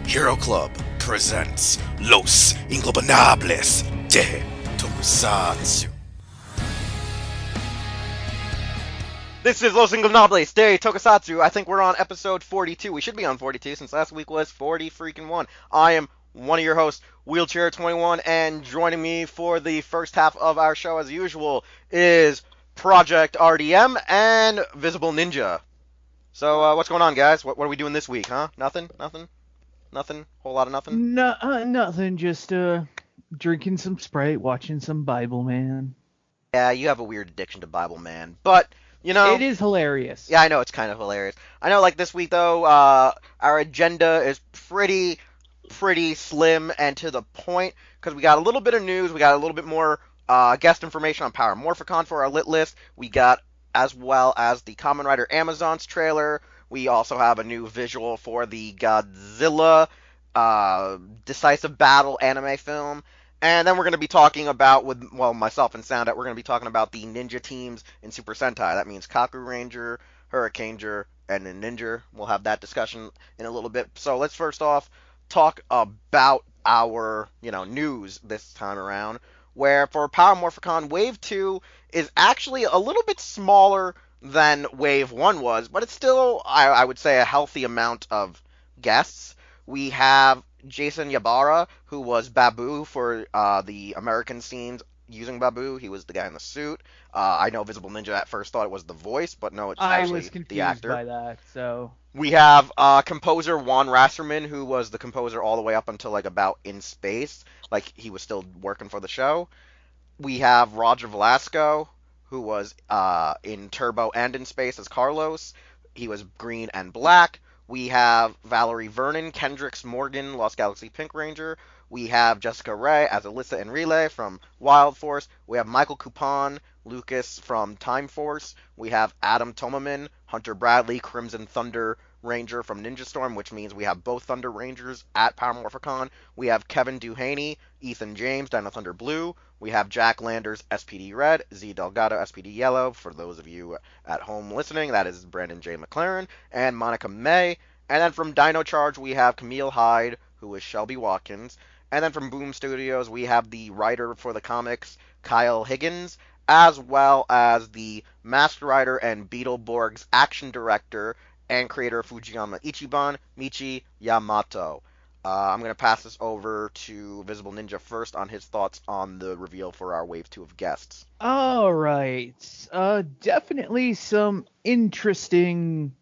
Hero Club presents Los Ingobernables de Tokusatsu. This is Los Ingobernables de Tokusatsu. I think we're on episode 42. We should be on 42 since last week was 40 freaking 1. I am one of your hosts, Wheelchair21, and joining me for the first half of our show as usual is Projekt RDM and Visible Ninja. So, what's going on, guys? What are we doing this week, huh? Nothing? Whole lot of nothing? No, nothing. Just drinking some Sprite, watching some Bible Man. Yeah, you have a weird addiction to Bible Man, but you know, It is hilarious. yeah, I know it's kind of hilarious. I know, like this week though, our agenda is pretty slim and to the point because we got a little bit of news, we got a little bit more guest information on Power Morphicon for our lit list. We got as well as the Kamen Rider Amazons trailer. We also have a new visual for the Godzilla Decisive Battle anime film. And then we're going to be talking about, myself and Soundout, we're going to be talking about the ninja teams in Super Sentai. That means Kaku Ranger, Hurricaneger, and Ninja. We'll have that discussion in a little bit. So let's first off talk about our, news this time around, where for Power Morphicon, Wave 2 is actually a little bit smaller than Wave 1 was, but it's still, I would say, a healthy amount of guests. We have Jason Yabara, who was Babu for the American scenes using Babu. He was the guy in the suit. I know Visible Ninja at first thought it was the voice, but no, it's I actually was confused the actor. by that. So We have composer Juan Rasserman, who was the composer all the way up until about In Space. Like, he was still working for the show. We have Roger Velasco, who was in Turbo and In Space as Carlos. He was green and black. We have Valerie Vernon, Kendricks Morgan, Lost Galaxy Pink Ranger. We have Jessica Ray as Alyssa and Relay from Wild Force. We have Michael Coupon, Lucas from Time Force. We have Adam Tomaman, Hunter Bradley, Crimson Thunder Ranger from Ninja Storm, which means we have both Thunder Rangers at Power Morphicon. We have Kevin Duhaney, Ethan James, Dino Thunder Blue. We have Jack Landers, SPD Red, Z Delgado, SPD Yellow. For those of you at home listening, that is Brandon J. McLaren, and Monica May. And then from Dino Charge, we have Camille Hyde, who is Shelby Watkins. And then from Boom Studios, we have the writer for the comics, Kyle Higgins, as well as the Master Writer and Beetleborg's action director and creator of Fujiyama Ichiban, Michi Yamato. I'm going to pass this over to Visible Ninja first on his thoughts on the reveal for our Wave 2 of guests. all right, definitely some interesting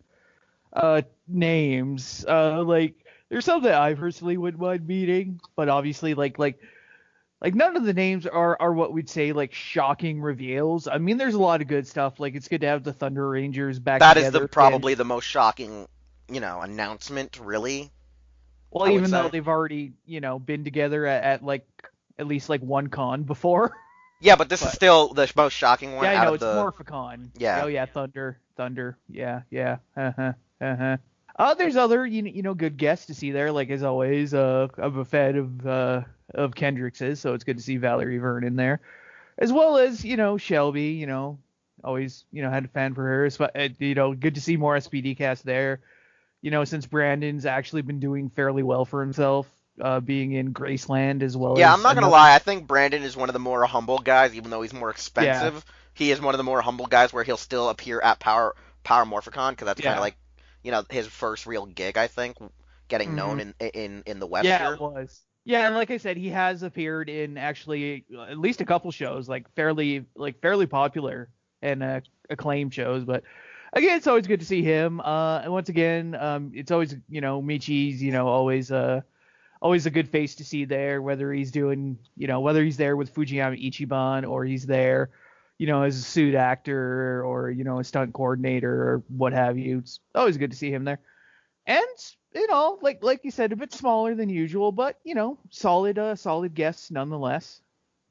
names. There's some that I personally wouldn't mind meeting, but obviously like none of the names are what we'd say like shocking reveals. I mean, there's a lot of good stuff. Like, it's good to have the Thunder Rangers back That together. is probably the most shocking, announcement, really. Well, even though they've already, been together at least one con before. Yeah, but this is still the most shocking one. Yeah, I know, out it's of the... Morphicon. Yeah. Oh yeah, Thunder. Yeah. There's other, good guests to see there. Like, as always, I'm a fan of Kendricks's, so it's good to see Valerie Vernon there, as well as Shelby. Always had a fan for her. Good to see more SPD cast there. Since Brandon's actually been doing fairly well for himself, being in Graceland as well. Yeah, as I'm not gonna lie. I think Brandon is one of the more humble guys, even though he's more expensive. Yeah. He is one of the more humble guys where he'll still appear at Power Morphicon because that's kind of like, his first real gig. I think getting known in the West. Yeah, it was. Yeah, and like I said, he has appeared in actually at least a couple shows, fairly popular and acclaimed shows, but. Again, it's always good to see him. And once again, it's always, Michi's, always a good face to see there, whether he's doing, whether he's there with Fujiyama Ichiban or he's there, as a suit actor or, a stunt coordinator or what have you. It's always good to see him there. And, like you said, a bit smaller than usual, but, solid guests nonetheless.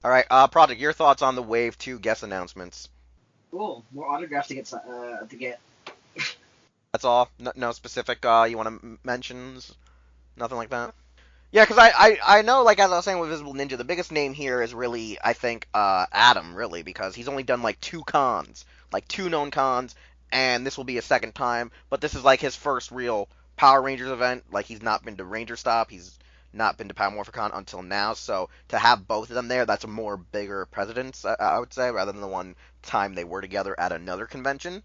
All right, Project, your thoughts on the Wave 2 guest announcements? Cool. More autographs to get. That's all? No specific you want to mentions? Nothing like that? Yeah, because I know, like, as I was saying with Visible Ninja, the biggest name here is really, I think, Adam, really, because he's only done, 2 cons. 2 known cons, and this will be his second time, but this is, his first real Power Rangers event. Like, he's not been to Ranger Stop. He's not been to Power Morphicon until now. So to have both of them there, that's a more bigger precedence, I would say, rather than the one time they were together at another convention.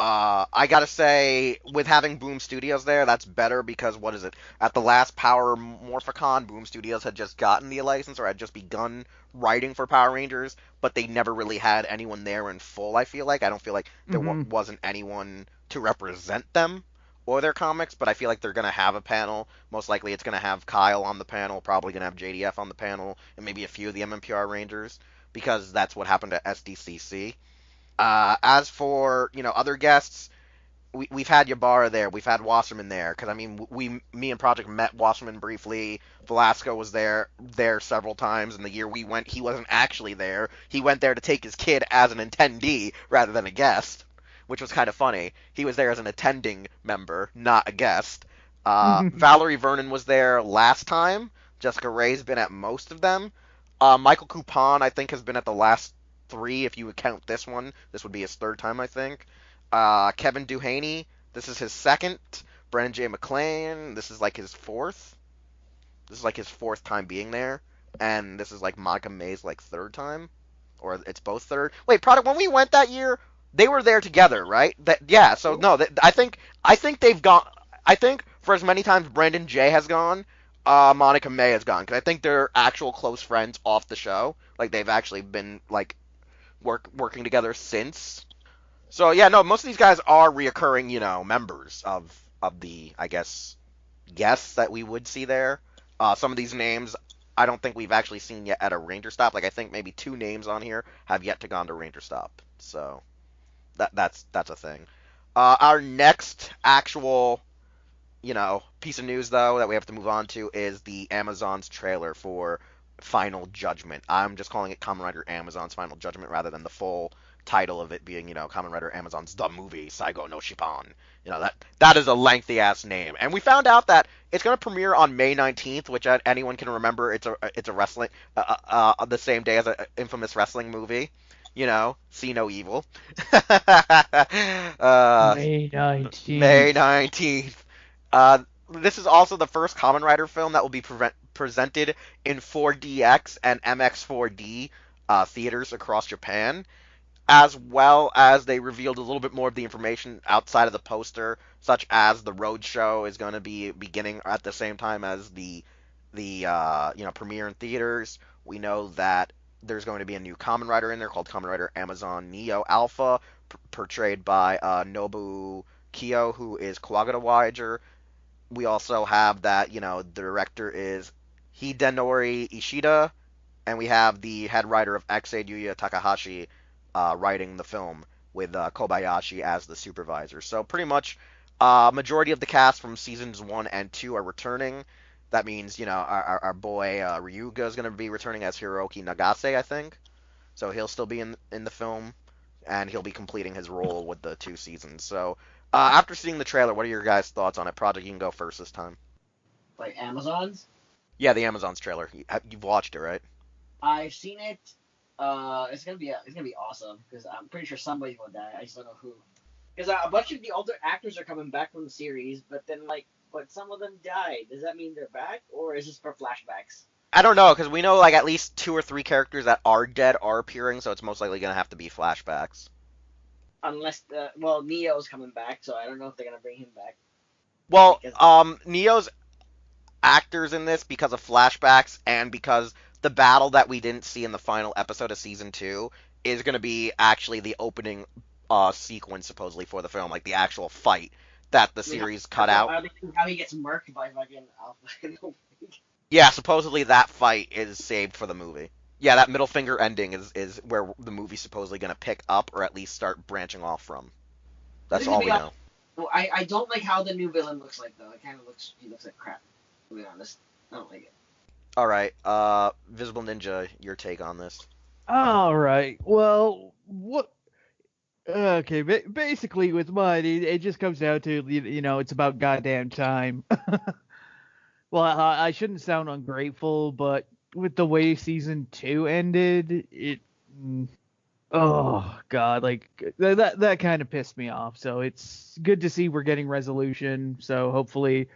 I gotta say, with having Boom Studios there, that's better because what is it? At the last Power Morphicon, Boom Studios had just gotten the license or had just begun writing for Power Rangers, but they never really had anyone there in full. I feel like I don't feel like there wasn't anyone to represent them or their comics, but I feel like they're gonna have a panel. Most likely, it's gonna have Kyle on the panel, probably gonna have JDF on the panel, and maybe a few of the MMPR Rangers because that's what happened at SDCC. As for other guests, we've had Yabara there, we've had Wasserman there. Because I mean, me and Projekt met Wasserman briefly. Velasco was there several times, and the year we went, he wasn't actually there. He went there to take his kid as an attendee rather than a guest, which was kind of funny. He was there as an attending member, not a guest. Valerie Vernon was there last time. Jessica Ray's been at most of them. Michael Coupon, I think, has been at the last 3, if you would count this one. This would be his 3rd time, I think. Kevin Duhaney, this is his 2nd. Brennan J. McLean, this is like his 4th. This is like his 4th time being there. And this is like Monica May's like 3rd time. Or it's both 3rd. Wait, Product, when we went that year, they were there together, right? Yeah, so no, I think they've gone. I think for as many times Brandon J has gone, Monica May has gone. Because I think they're actual close friends off the show. Like, they've actually been like working together since. So yeah, no, most of these guys are reoccurring, members of the, I guess, guests that we would see there. Some of these names I don't think we've actually seen yet at a Ranger Stop. Like, I think maybe 2 names on here have yet to gone to Ranger Stop. So that's a thing. Our next actual, piece of news though that we have to move on to is the Amazon's trailer for Final Judgment. I'm just calling it Kamen Rider Amazon's Final Judgment rather than the full title of it being, Kamen Rider Amazon's The Movie Saigo no Shippan. That is a lengthy ass name. And we found out that it's going to premiere on May 19th, which anyone can remember. It's a wrestling the same day as an infamous wrestling movie. See no evil. May 19th. May 19th. This is also the first Kamen Rider film that will be presented in 4DX and MX4D theaters across Japan, as well as they revealed a little bit more of the information outside of the poster, such as the road show is going to be beginning at the same time as the premiere in theaters. We know that there's going to be a new Kamen Rider in there called Kamen Rider Amazon Neo Alpha, portrayed by Nobu Kyo, who is Kawagata Wager. We also have that, the director is Hidenori Ishida, and we have the head writer of X-Aid, Yuya Takahashi, writing the film with Kobayashi as the supervisor. So pretty much majority of the cast from seasons 1 and 2 are returning. That means, our boy Ryuga is going to be returning as Hiroki Nagase, I think. So he'll still be in the film, and he'll be completing his role with the 2 seasons. So after seeing the trailer, what are your guys' thoughts on it? Project, you can go first this time. Like Amazon's? Yeah, the Amazon's trailer. You've watched it, right? I've seen it. It's gonna be awesome because I'm pretty sure somebody's gonna die. I just don't know who. Because a bunch of the older actors are coming back from the series, but some of them died. Does that mean they're back, or is this for flashbacks? I don't know, because we know like at least 2 or 3 characters that are dead are appearing, so it's most likely gonna have to be flashbacks. Unless Neo's coming back, so I don't know if they're gonna bring him back. Well, Neo's actors in this because of flashbacks and because the battle that we didn't see in the final episode of season 2 is going to be actually the opening sequence supposedly for the film, like the actual fight that the series cut out. How he gets murked by fucking Alpha. Yeah, supposedly that fight is saved for the movie. Yeah, that middle finger ending is where the movie's supposedly going to pick up or at least start branching off from. That's all we know. Well, I don't like how the new villain looks like, though. He looks like crap, to be honest. I don't like it. Alright, Visible Ninja, your take on this. Alright, well, what... Okay, basically with mine, it just comes down to, it's about goddamn time. Well, I shouldn't sound ungrateful, but with the way season 2 ended, Oh God, like that kind of pissed me off. So it's good to see we're getting resolution. So hopefully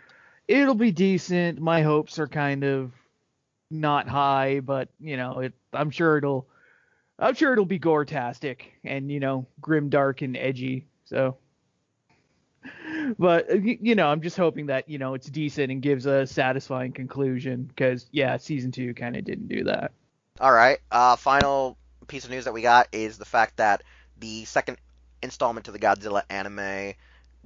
it'll be decent. My hopes are kind of not high, but I'm sure it'll be gore-tastic and grim, dark, and edgy. So, but I'm just hoping that it's decent and gives a satisfying conclusion because yeah, season 2 kind of didn't do that. All right. Final piece of news that we got is the fact that the second installment to the Godzilla anime,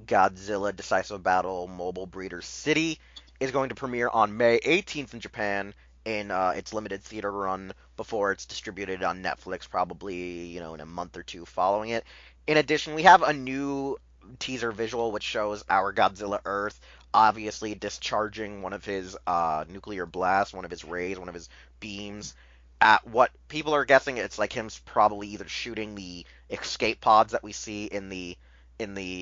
Godzilla Decisive Battle Mobile Breeder City, is going to premiere on May 18th in Japan in its limited theater run before it's distributed on Netflix, probably in a month or two following it. In addition, we have a new teaser visual which shows our Godzilla Earth obviously discharging one of his nuclear blasts, one of his rays, one of his beams at what people are guessing it's like him probably either shooting the escape pods that we see in the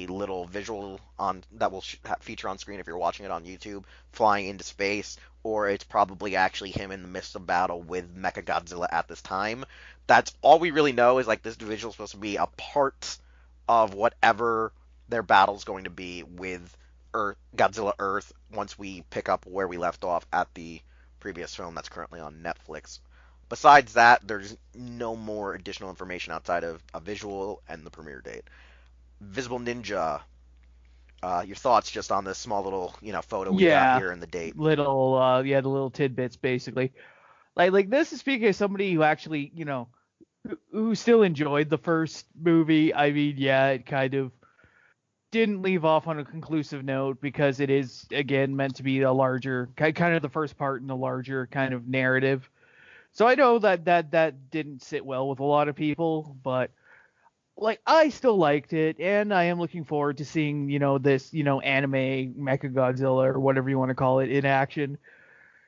little visual on that will feature on screen if you're watching it on YouTube, flying into space, or it's probably actually him in the midst of battle with Mechagodzilla at this time. That's all we really know is like this visual is supposed to be a part of whatever their battle's going to be with Godzilla Earth once we pick up where we left off at the previous film that's currently on Netflix. Besides that, there's no more additional information outside of a visual and the premiere date. Visible Ninja, your thoughts just on this small little photo we got here in the date. The little tidbits basically. Like this is speaking of somebody who actually who still enjoyed the first movie. I mean, yeah, it kind of didn't leave off on a conclusive note because it is again meant to be a larger kind of the first part in the larger kind of narrative. So I know that didn't sit well with a lot of people, but like I still liked it, and I am looking forward to seeing this anime Mechagodzilla or whatever you want to call it in action.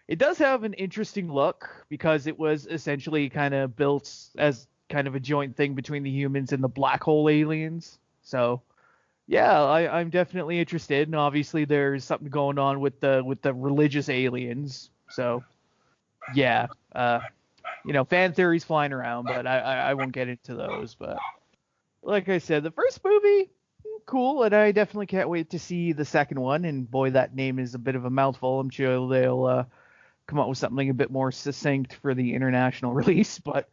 It does have an interesting look because it was essentially kind of built as kind of a joint thing between the humans and the black hole aliens. So yeah, I'm definitely interested, and obviously there's something going on with the religious aliens. So yeah, fan theories flying around, but I won't get into those. But like I said, the first movie, cool, and I definitely can't wait to see the second one. And boy, that name is a bit of a mouthful. I'm sure they'll come up with something a bit more succinct for the international release. But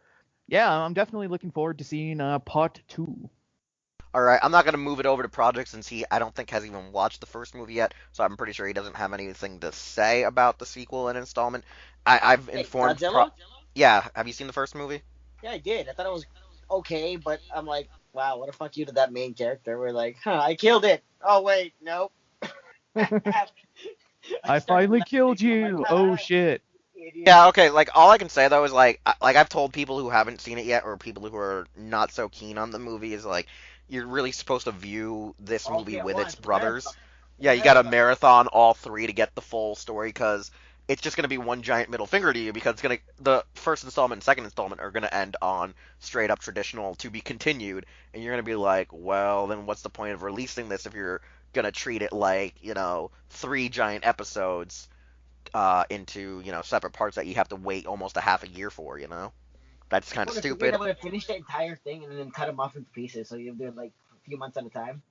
yeah, I'm definitely looking forward to seeing part 2. All right, I'm not gonna move it over to Projekt since I don't think has even watched the first movie yet, so I'm pretty sure he doesn't have anything to say about the sequel and installment. I've informed. Godzilla? Yeah, have you seen the first movie? Yeah, I did. I thought it was okay, but I'm like, wow, what a fuck you to that main character. We're like, I killed it. Oh wait, nope. I finally killed you. Oh shit. Yeah, okay. Like all I can say though is like I've told people who haven't seen it yet or people who are not so keen on the movie is like you're really supposed to view this movie with its brothers. Yeah, you got to marathon all three to get the full story because it's just gonna be one giant middle finger to you because the first installment and second installment are gonna end on straight up traditional to be continued, and you're gonna be like, well, then what's the point of releasing this if you're gonna treat it like 3 giant episodes into separate parts that you have to wait almost a half a year for, That's kind of stupid. I'm gonna finish the entire thing and then cut them off into pieces, so you do it like a few months at a time.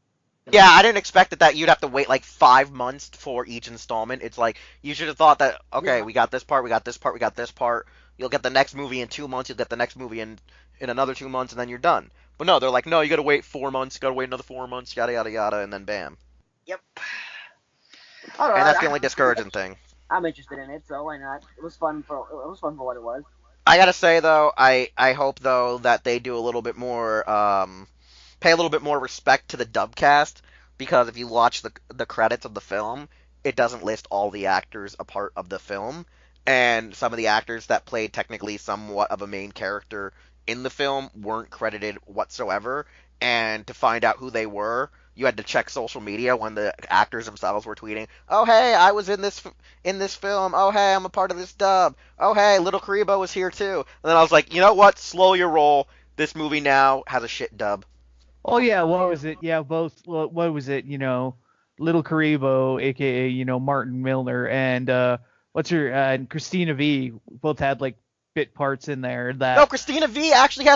Yeah, I didn't expect that you'd have to wait like 5 months for each installment. It's like you should have thought that okay, we got this part, we got this part, we got this part. You'll get the next movie in 2 months. You'll get the next movie in another 2 months, and then you're done. But no, they're like, no, you got to wait 4 months. You got to wait another 4 months. Yada yada yada, and then bam. Yep. All right, and that's the only discouraging thing. I'm interested in it, so why not? It was fun for what it was. I gotta say though, I hope though that they do a little bit more, pay a little bit more respect to the dub cast because if you watch the credits of the film, it doesn't list all the actors a part of the film, and some of the actors that played technically somewhat of a main character in the film weren't credited whatsoever, and to find out who they were, you had to check social media when the actors themselves were tweeting, "Oh hey, I was in this film. Oh hey, I'm a part of this dub. Oh hey, Little Karibo was here too." And then I was like, you know what? Slow your roll. This movie now has a shit dub. Oh yeah, what was it? Yeah, both. What was it? Little Karibo, aka Martin Milner, and what's her and Christina V. both had like bit parts in there that. No, Christina V actually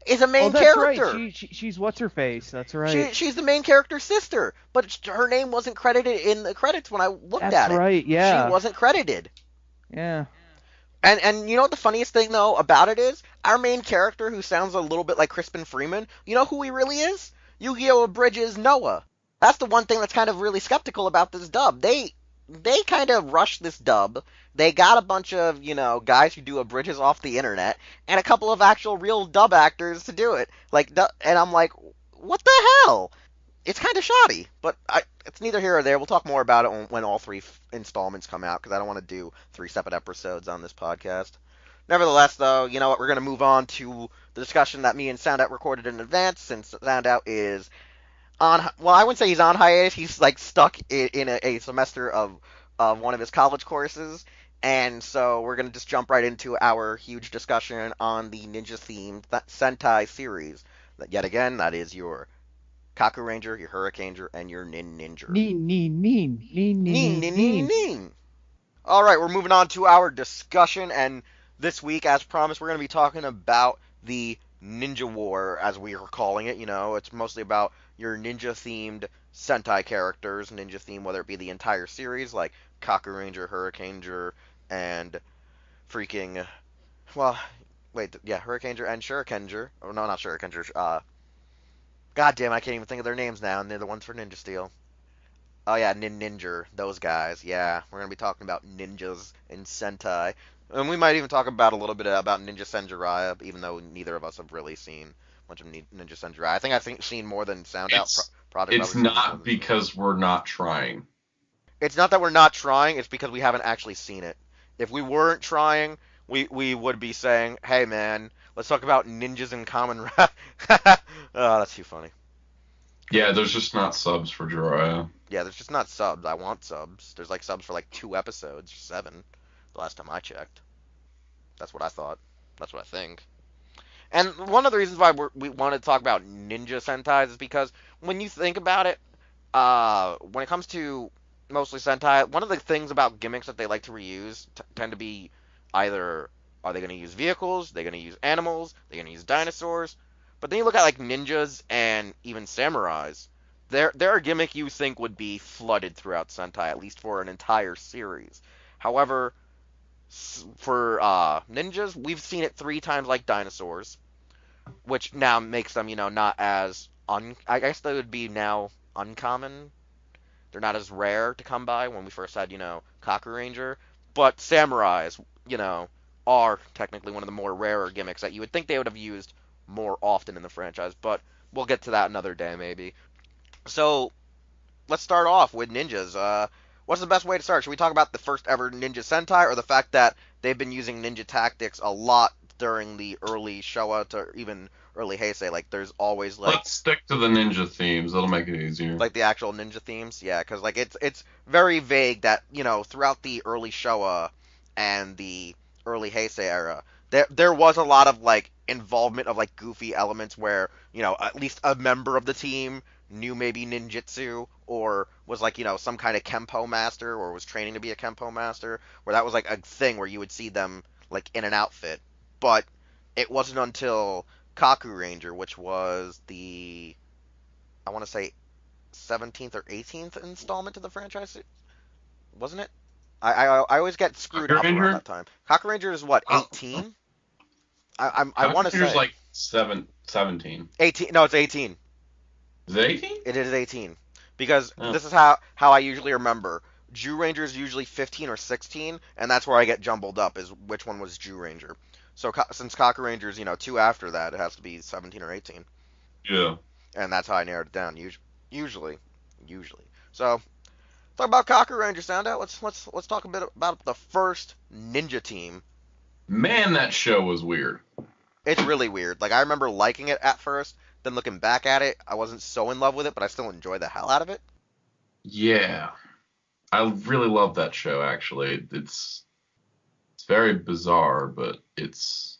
is a main Oh, that's character. right. She's what's her face. That's right. She's the main character's sister, but her name wasn't credited in the credits when I looked That's at it. right. Yeah. She wasn't credited. Yeah. And you know what the funniest thing though about it is? Our main character, who sounds a little bit like Crispin Freeman, you know who he really is? Yu-Gi-Oh! Abridges Noah. That's the one thing that's kind of really skeptical about this dub. They kind of rushed this dub. They got a bunch of, guys who do abridges off the internet, and a couple of actual real dub actors to do it. And I'm like, what the hell? It's kind of shoddy, but it's neither here or there. We'll talk more about it when all three installments come out, because I don't want to do 3 separate episodes on this podcast. Nevertheless, though, you know what? We're going to move on to the discussion that me and Soundout recorded in advance, since Soundout is on. Well, I wouldn't say he's on hiatus. He's stuck in a semester of one of his college courses, and so we're going to just jump right into our huge discussion on the Ninja-themed Sentai series. Yet again, that is your Kaku Ranger, your Hurricaneer, and your Ninja. Neen. All right, we're moving on to our discussion, and this week, as promised, we're going to be talking about the Ninja War, as we are calling it. It's mostly about your Ninja-themed Sentai characters, Ninja-themed, whether it be the entire series, like Kaku Ranger, Hurricaneer, and freaking, Hurricaneer and Shurikenger. Oh, no, not Shurikenger. God damn, I can't even think of their names now, and they're the ones for Ninja Steel. Oh yeah, Ninja, those guys. Yeah, we're going to be talking about ninjas in Sentai. And we might even talk about a little bit about Ninja Senjuraya, even though neither of us have really seen much of Ninja Senjuraya. I think I've seen more than Soundout Project. It's not because we're not trying. It's not that we're not trying, it's because we haven't actually seen it. If we weren't trying, we would be saying, hey man, let's talk about ninjas in Common Wrath. Oh, that's too funny. Yeah, there's just not subs for Jiraiya. Yeah, there's just not subs. I want subs. There's subs for 2 episodes, 7, the last time I checked. That's what I thought. That's what I think. And one of the reasons why we wanted to talk about Ninja Sentai is because when you think about it, when it comes to mostly Sentai, one of the things about gimmicks that they like to reuse tend to be either, are they going to use vehicles, they're going to use animals, they're going to use dinosaurs. But then you look at ninjas and even samurais, they're a gimmick you think would be flooded throughout Sentai, at least for an entire series. However, for ninjas, we've seen it 3 times like dinosaurs, which now makes them, not as I guess they would be now uncommon. They're not as rare to come by when we first had, Kaku Ranger. But samurais, are technically one of the more rarer gimmicks that you would think they would have used more often in the franchise, but we'll get to that another day maybe. So let's start off with ninjas. What's the best way to start? Should we talk about the first ever Ninja Sentai, or the fact that they've been using ninja tactics a lot during the early Showa to even early Heisei? There's always Let's stick to the ninja themes. That'll make it easier. The actual ninja themes, yeah, because it's very vague that throughout the early Showa and the early Heisei era, there was a lot of involvement of goofy elements where at least a member of the team knew maybe ninjutsu, or was some kind of Kempo master, or was training to be a Kempo master, where that was a thing where you would see them in an outfit. But it wasn't until Kaku Ranger, which was the, I want to say 17th or 18th installment to the franchise, wasn't it? I always get screwed up around that time. Kaku Ranger is what, 18? I want to say 17. 18. No, it's 18. Is it 18? It is 18. Because this is how I usually remember. Jew Ranger is usually 15 or 16, and that's where I get jumbled up, is which one was Jew Ranger. So since Kaku Ranger is, 2 after that, it has to be 17 or 18. Yeah. And that's how I narrowed it down, usually. So, talk about Kaku Ranger, Soundout. Let's talk a bit about the first ninja team. Man, that show was weird. It's really weird. I remember liking it at first, then looking back at it, I wasn't so in love with it, but I still enjoy the hell out of it. Yeah. I really love that show, actually. It's very bizarre, but it's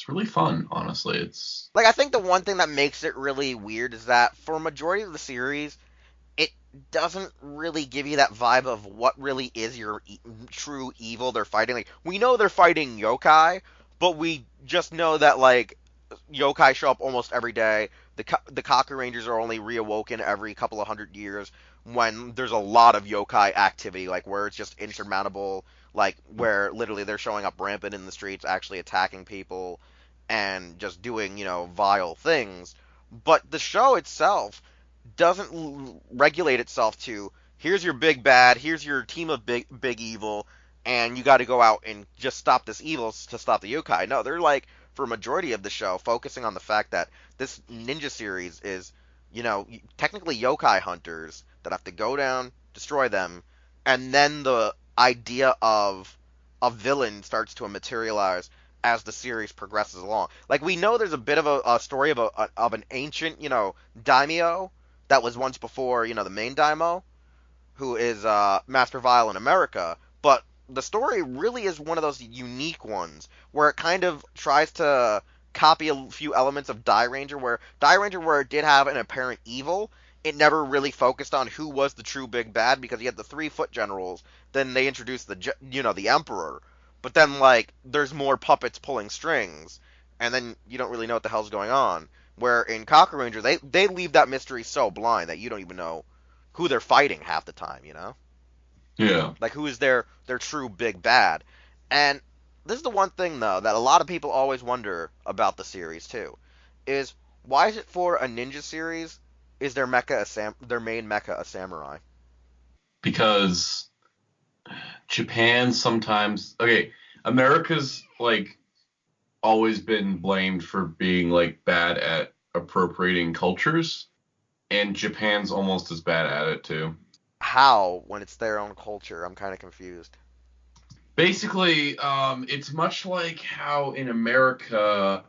really fun, honestly. It's I think the one thing that makes it really weird is that for a majority of the series, doesn't really give you that vibe of what really is your true evil they're fighting. Like, we know they're fighting yokai, but we just know that, like, yokai show up almost every day. The Kaku Rangers are only reawoken every couple of hundred years when there's a lot of yokai activity, like where it's just insurmountable, like where literally they're showing up rampant in the streets, actually attacking people and just doing, vile things. But the show itself doesn't regulate itself to, here's your big bad, here's your team of big evil, and you got to go out and just stop this evil to stop the yokai. No, they're like, for a majority of the show, focusing on the fact that this ninja series is, technically yokai hunters that have to go down, destroy them, and then the idea of a villain starts to materialize as the series progresses along. Like, we know there's a bit of a story of an ancient, daimyo that was once before, the main daimyo, who is Master Vile in America, but the story really is one of those unique ones where it kind of tries to copy a few elements of Ranger, where it did have an apparent evil, it never really focused on who was the true big bad, because you had the 3 foot generals, then they introduced the Emperor, but then, like, there's more puppets pulling strings, and then you don't really know what the hell's going on. Where in Kaku Ranger, they leave that mystery so blind that you don't even know who they're fighting half the time. Yeah. Like, who is their true big bad. And this is the one thing, though, that a lot of people always wonder about the series, too, is why is it for a ninja series, is their main mecha a samurai? Because Japan sometimes, okay, America's like always been blamed for being like bad at appropriating cultures, and Japan's almost as bad at it too. How, when it's their own culture? I'm kind of confused. Basically, it's much like how in America,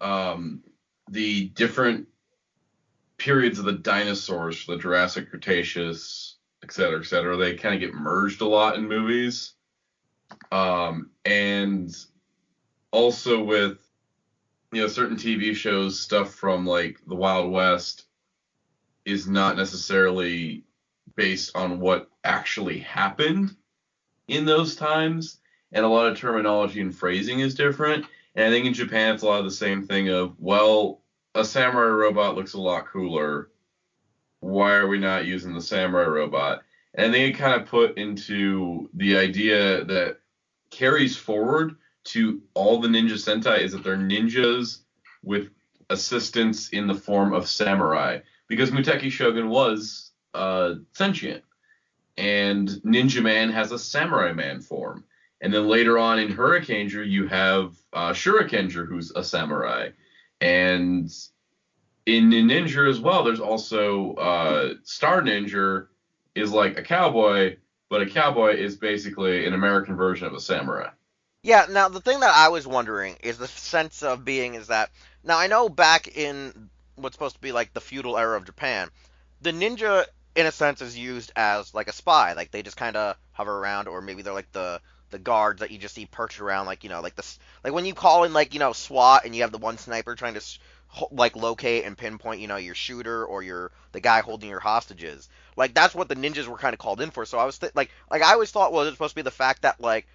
the different periods of the dinosaurs, the Jurassic, Cretaceous, et cetera, they kind of get merged a lot in movies. And also with, certain TV shows, stuff from like the Wild West is not necessarily based on what actually happened in those times, and a lot of terminology and phrasing is different. And I think in Japan it's a lot of the same thing of, well, a samurai robot looks a lot cooler. Why are we not using the samurai robot? And they kind of put into the idea that carries forward to all the Ninja Sentai is that they're ninjas with assistants in the form of samurai. Because Muteki Shogun was sentient. And Ninja Man has a Samurai Man form. And then later on in Hurricaneger, you have Shurikenger, who's a samurai. And in Ninja as well, there's also Star Ninja is like a cowboy, but a cowboy is basically an American version of a samurai. Yeah, now the thing that I was wondering is the sense of being is that, now I know back in what's supposed to be like the feudal era of Japan, the ninja in a sense is used as like a spy, like they just kind of hover around, or maybe they're like the guards that you just see perched around, like, like this, like when you call in, like, SWAT, and you have the one sniper trying to like locate and pinpoint, your shooter or the guy holding your hostages. Like, that's what the ninjas were kind of called in for. So I was like I always thought, well, it's supposed to be the fact that, like,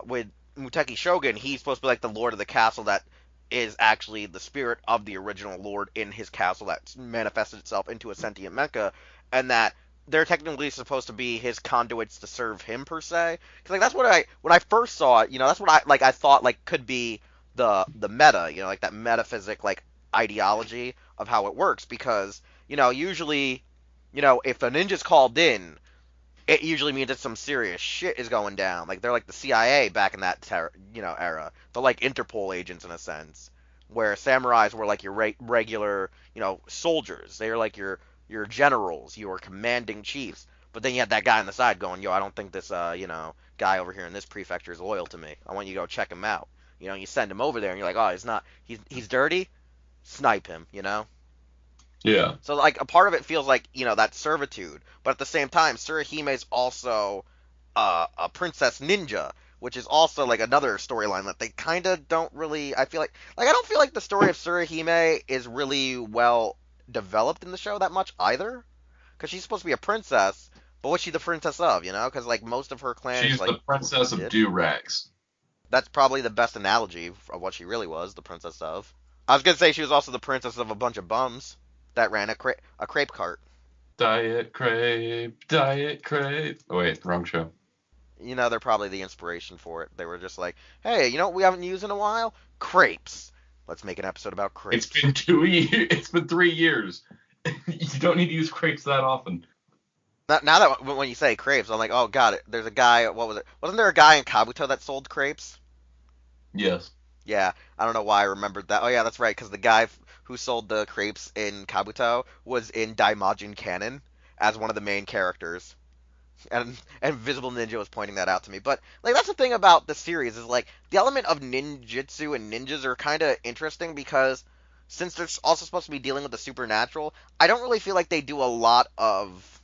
with Muteki Shogun, he's supposed to be like the lord of the castle that is actually the spirit of the original lord in his castle that manifested itself into a sentient mecha, and that they're technically supposed to be his conduits to serve him, per se. Because, like, that's what when I first saw it, that's what I thought, like, could be the meta, like that metaphysic, like, ideology of how it works. Because, usually, if a ninja's called in, it usually means that some serious shit is going down. Like, they're like the CIA back in that era. They're like Interpol agents in a sense, where samurais were like your regular, soldiers. They're like your generals, your commanding chiefs. But then you had that guy on the side going, yo, I don't think this guy over here in this prefecture is loyal to me. I want you to go check him out. You send him over there, and you're like, oh, he's dirty. Snipe him. Yeah. So, like, a part of it feels like, that servitude. But at the same time, Tsurahime is also a princess ninja, which is also, like, another storyline that they kind of don't really, I feel like I don't feel like the story of Tsurahime is really well developed in the show that much either. because she's supposed to be a princess, but what's she the princess of? Because like most of her clan is She's like the princess of did. do-rags. That's probably the best analogy of what she really was, the princess of. I was gonna say she was also the princess of a bunch of bums that ran a crepe cart. Diet crepe, diet crepe. Oh wait, wrong show. They're probably the inspiration for it. They were just like, hey, you know what we haven't used in a while? Crepes. Let's make an episode about It's crepes. been 2 years. It's been 3 years. You don't need to use crepes that often. Now that when you say crepes, I'm like, oh god, there's a guy. What was it? Wasn't there a guy in Kabuto that sold crepes? Yes. Yeah, I don't know why I remembered that. Oh yeah, that's right, because the guy who sold the crepes in Kabuto was in Daimajin Canon as one of the main characters. And Visible Ninja was pointing that out to me. But like that's the thing about the series is like the element of ninjutsu and ninjas are kind of interesting because since they're also supposed to be dealing with the supernatural, I don't really feel like they do a lot of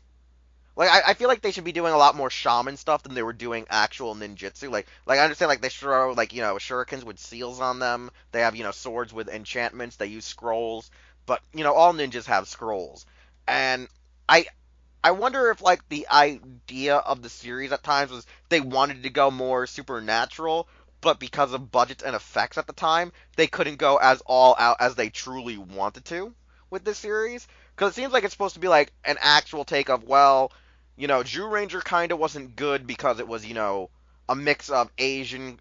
like I feel like they should be doing a lot more shaman stuff than they were doing actual ninjutsu. Like I understand like they throw like shurikens with seals on them. They have swords with enchantments. They use scrolls, but all ninjas have scrolls. And I I wonder if like the idea of the series at times was they wanted to go more supernatural, but because of budgets and effects at the time, they couldn't go as all out as they truly wanted to with this series. Because it seems like it's supposed to be like an actual take of, well, Jew Ranger kind of wasn't good because it was, a mix of Asian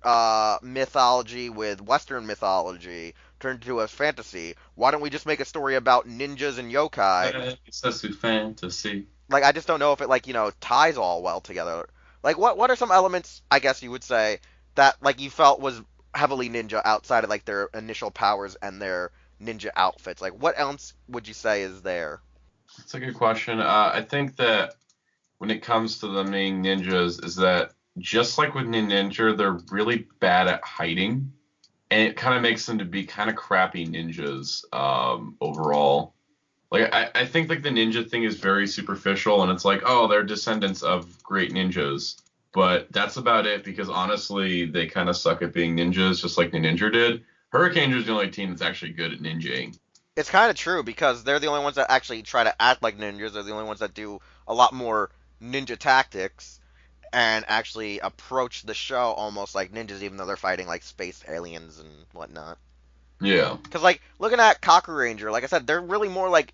mythology with Western mythology turned into a fantasy. Why don't we just make a story about ninjas and yokai? It's a fantasy. Like I just don't know if it like ties all well together. Like what are some elements I guess you would say that like you felt was heavily ninja outside of like their initial powers and their ninja outfits? Like what else would you say is there? That's a good question. I think that when it comes to the main ninjas, is that just like with Ninja, they're really bad at hiding, and it kind of makes them to be kind of crappy ninjas overall. Like I think like the ninja thing is very superficial, and it's like, oh, they're descendants of great ninjas, but that's about it because honestly, they kind of suck at being ninjas, just like the Ninja did. Hurricane's the only team that's actually good at ninjaing. It's kind of true because they're the only ones that actually try to act like ninjas. They're the only ones that do a lot more ninja tactics and actually approach the show almost like ninjas, even though they're fighting like space aliens and whatnot. Yeah. Because like looking at Kaku Ranger, like I said, they're really more like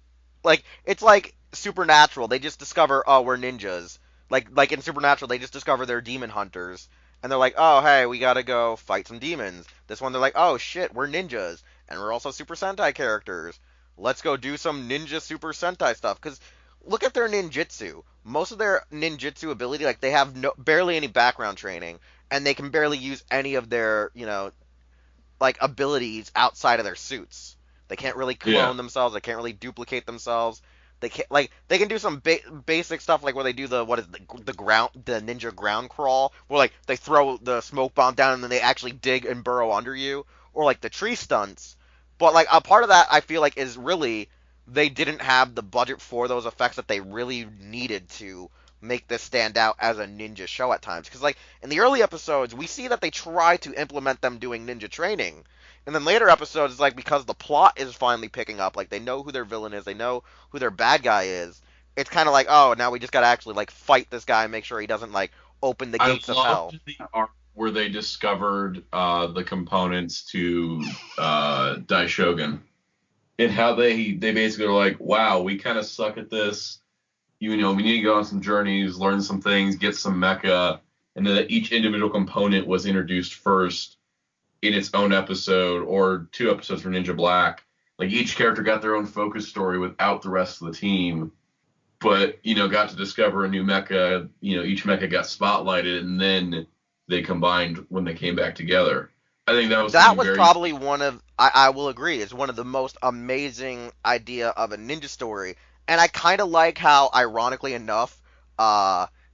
it's like supernatural. They just discover, oh, we're ninjas. Like in Supernatural, they just discover they're demon hunters, and they're like, oh, hey, we gotta go fight some demons. This one, they're like, oh shit, we're ninjas, and we're also Super Sentai characters. Let's go do some ninja Super Sentai stuff. Because look at their ninjutsu. Most of their ninjutsu ability, like they have barely any background training, and they can barely use any of their like abilities outside of their suits. They can't really clone themselves. They can't really duplicate themselves. They can't like they can do some basic stuff like where they do the ninja ground crawl where like they throw the smoke bomb down and then they actually dig and burrow under you, or like the tree stunts. But like a part of that I feel like is really they didn't have the budget for those effects that they really needed to make this stand out as a ninja show at times. Because like in the early episodes, we see that they try to implement them doing ninja training, and then later episodes, it's like because the plot is finally picking up, like they know who their villain is, they know who their bad guy is. It's kind of like, oh, now we just gotta actually like fight this guy and make sure he doesn't like open the gates of hell. The arc where they discovered the components to Daishogun, and how they basically were like, wow, we kind of suck at this. We need to go on some journeys, learn some things, get some mecha, and then each individual component was introduced first in its own episode or 2 episodes for Ninja Black. Like each character got their own focus story without the rest of the team, but got to discover a new mecha. Each mecha got spotlighted, and then they combined when they came back together. I think that was probably one of I will agree is one of the most amazing idea of a ninja story. And I kind of like how, ironically enough,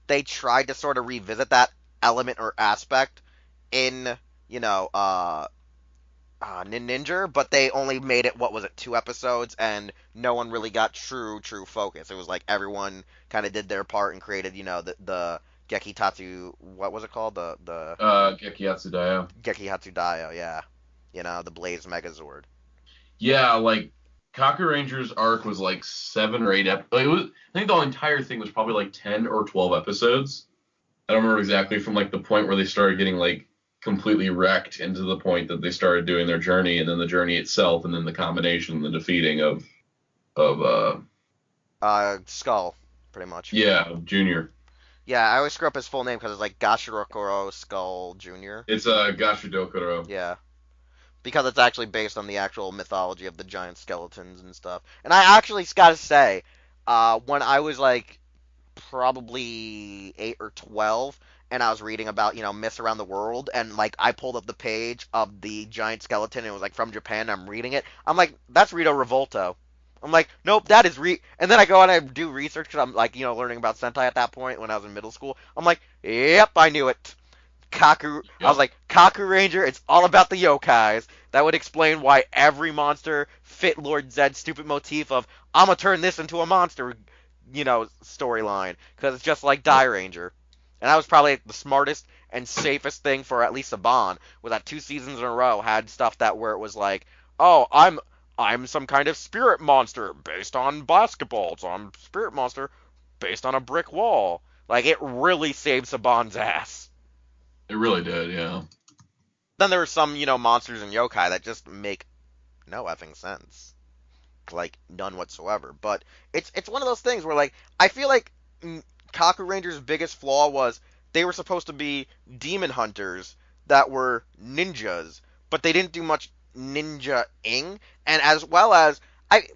they tried to sort of revisit that element or aspect in, Ninja, but they only made it, what was it, 2 episodes, and no one really got true focus. It was like everyone kind of did their part and created, the Gekitatsu, what was it called? The Gekiatsu Daio. Gekihatsu Daio, yeah. The Blaze Megazord. Yeah, like Kaku Ranger's arc was like 7 or 8 it was, I think the entire thing was probably like 10 or 12 episodes. I don't remember exactly, from like the point where they started getting like completely wrecked into the point that they started doing their journey, and then the journey itself, and then the combination, the defeating of Skull, pretty much. Junior. Yeah, I always screw up his full name because it's like Gashirokuro Skull Jr. It's Gashudokuro. Yeah. Because it's actually based on the actual mythology of the giant skeletons and stuff. And I actually gotta say, when I was like probably 8 or 12, and I was reading about, myths around the world, and like I pulled up the page of the giant skeleton, and it was like from Japan, and I'm reading it. I'm like, that's Rito Revolto. I'm like, nope, that is and then I go and I do research because I'm like, learning about Sentai at that point when I was in middle school. I'm like, yep, I knew it. Kaku. Yep. I was like, Kaku Ranger, it's all about the yokais. That would explain why every monster fit Lord Zed's stupid motif of, I'm gonna turn this into a monster, storyline. Because it's just like Die Ranger. And that was probably the smartest and safest thing for at least Saban, was that 2 seasons in a row had stuff where it was like, oh, I'm some kind of spirit monster based on basketballs. I'm a spirit monster based on a brick wall. Like, it really saved Saban's ass. It really did, yeah. Then there were some, monsters and yokai that just make no effing sense. Like, none whatsoever. But it's one of those things where, like, I feel like Kaku Ranger's biggest flaw was they were supposed to be demon hunters that were ninjas, but they didn't do much ninja-ing, and as well as,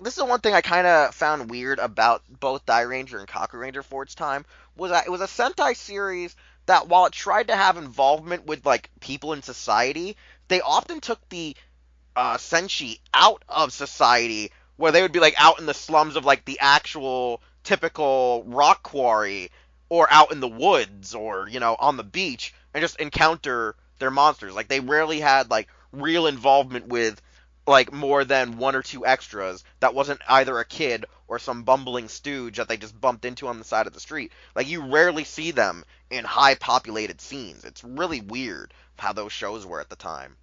this is the one thing I kind of found weird about both Die Ranger and Kaku Ranger for its time, was that it was a Sentai series that, while it tried to have involvement with, like, people in society, they often took the Senshi out of society, where they would be, like, out in the slums of, like, the actual typical rock quarry, or out in the woods, or, on the beach, and just encounter their monsters. Like, they rarely had, like, real involvement with, like, more than 1 or 2 extras that wasn't either a kid or some bumbling stooge that they just bumped into on the side of the street. Like, you rarely see them in high populated scenes. It's really weird how those shows were at the time.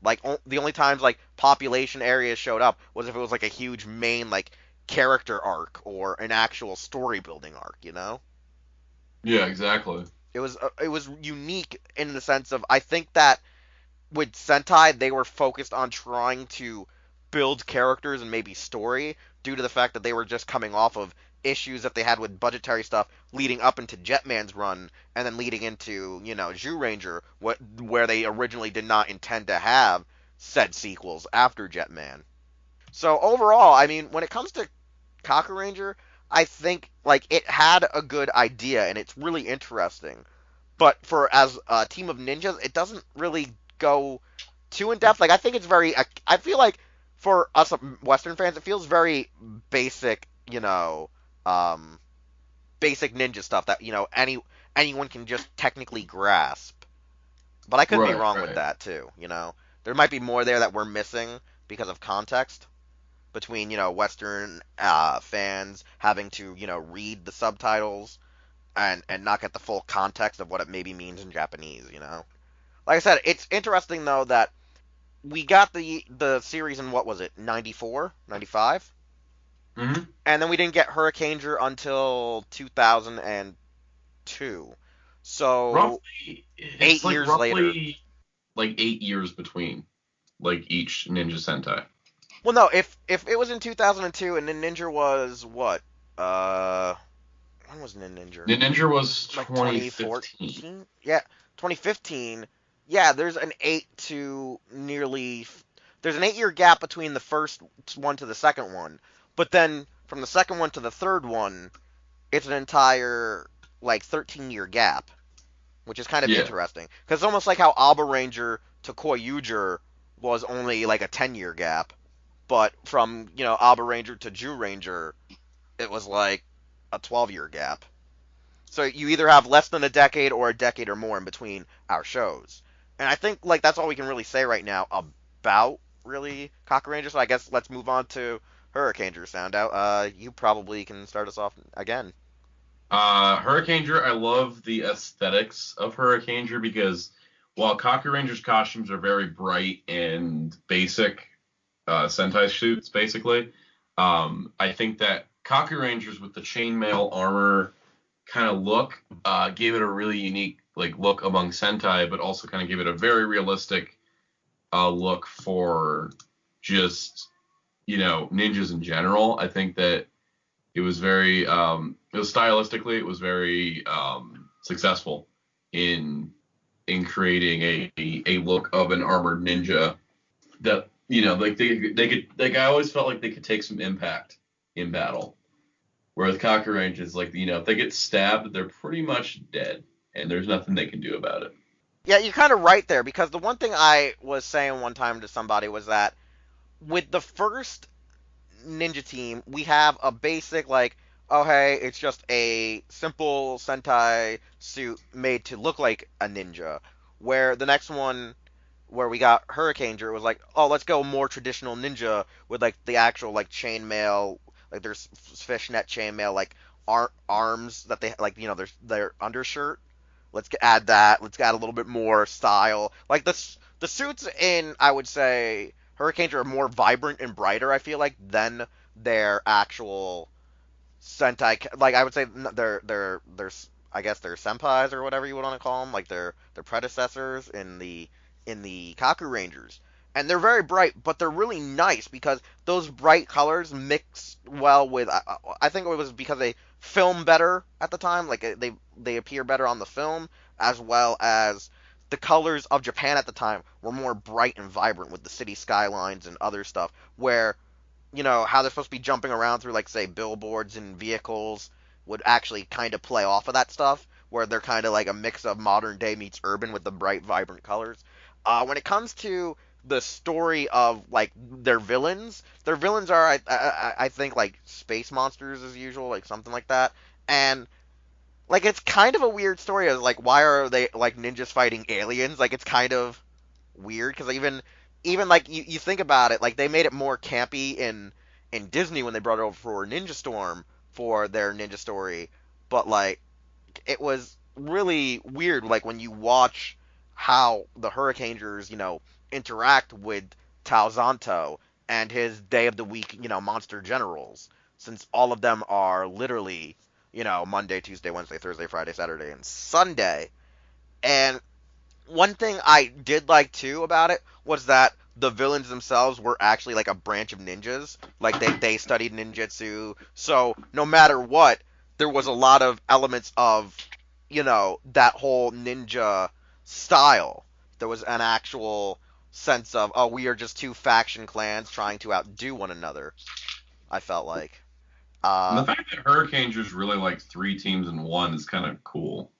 Like, the only times, like, population areas showed up was if it was, like, a huge main, like, character arc or an actual story building arc, Yeah, exactly. It was unique in the sense of, I think that with Sentai, they were focused on trying to build characters and maybe story, due to the fact that they were just coming off of issues that they had with budgetary stuff leading up into Jetman's run, and then leading into, Zyuranger, where they originally did not intend to have said sequels after Jetman. So overall, I mean, when it comes to Kaku Ranger, I think, like, it had a good idea, and it's really interesting. But as a team of ninjas, it doesn't really go too in depth. Like, I think it's I feel like for us Western fans, it feels very basic, basic ninja stuff that, anyone can just technically grasp. But I could be wrong with that too, There might be more there that we're missing because of context between, Western fans having to, read the subtitles and not get the full context of what it maybe means in Japanese, Like I said, it's interesting, though, that we got the series in, what was it, 94? 95? Mm-hmm. And then we didn't get Hurricaneger until 2002. So, roughly, 8 years later. Like 8 years between, like, each Ninja Sentai. Well, no, if it was in 2002 and Ninja was what? When was Ninja? Ninja was like 2014. Yeah, 2015. Yeah, there's an 8-year gap between the first one to the second one. But then from the second one to the third one, it's an entire, like, 13-year gap, which is kind of interesting. Because it's almost like how Alba Ranger to Koyuger was only like a 10-year gap. But from, Alba Ranger to Zyuranger, it was like a 12-year gap. So you either have less than a decade or more in between our shows. And I think, like, that's all we can really say right now about, really, Kaku Ranger. So I guess let's move on to Hurricaneger Soundout. You probably can start us off again. Hurricaneger, I love the aesthetics of Hurricaneger because while Kaku Ranger's costumes are very bright and basic, Sentai suits, basically, I think that Kaku Rangers with the chainmail armor kind of look gave it a really unique look among Sentai, but also kind of gave it a very realistic look for just ninjas in general. I think that it was very it was stylistically it was very successful in creating a look of an armored ninja that they could I always felt like they could take some impact in battle. Whereas Kaku Rangers, if they get stabbed, they're pretty much dead, and there's nothing they can do about it. Yeah, you're kind of right there, because the one thing I was saying one time to somebody was that with the first ninja team, we have a basic, oh hey, it's just a simple Sentai suit made to look like a ninja. Where the next one, where we got Hurricaneger, was like, oh, let's go more traditional ninja with the actual chainmail, there's fishnet chainmail, arms that they their undershirt. Let's add that. Let's add a little bit more style. The suits in, I would say, Hurricanes are more vibrant and brighter, I feel like, than their actual Sentai. I would say they're I guess they're senpais or whatever you would want to call them, their predecessors in the Kaku Rangers. And they're very bright, but they're really nice because those bright colors mix well with. I think it was because they film better at the time, they appear better on the film, as well as the colors of Japan at the time were more bright and vibrant with the city skylines and other stuff. Where how they're supposed to be jumping around through say billboards and vehicles would actually kind of play off of that stuff, where they're kind of like a mix of modern day meets urban with the bright, vibrant colors. When it comes to the story of their villains are I think space monsters as usual, something like that, and it's kind of a weird story of why are they ninjas fighting aliens? It's kind of weird because even you think about it, they made it more campy in Disney when they brought it over for Ninja Storm for their ninja story, but it was really weird when you watch how the Hurricanegers interact with Tao Zanto and his day of the week monster generals, since all of them are literally Monday, Tuesday, Wednesday, Thursday, Friday, Saturday, and Sunday. And one thing I did like too about it was that the villains themselves were actually a branch of ninjas. They studied ninjutsu, so no matter what, there was a lot of elements of that whole ninja style. There was an actual sense of, oh, we are just two faction clans trying to outdo one another. I felt like. And the fact that Hurricanegers really three teams in one is kind of cool.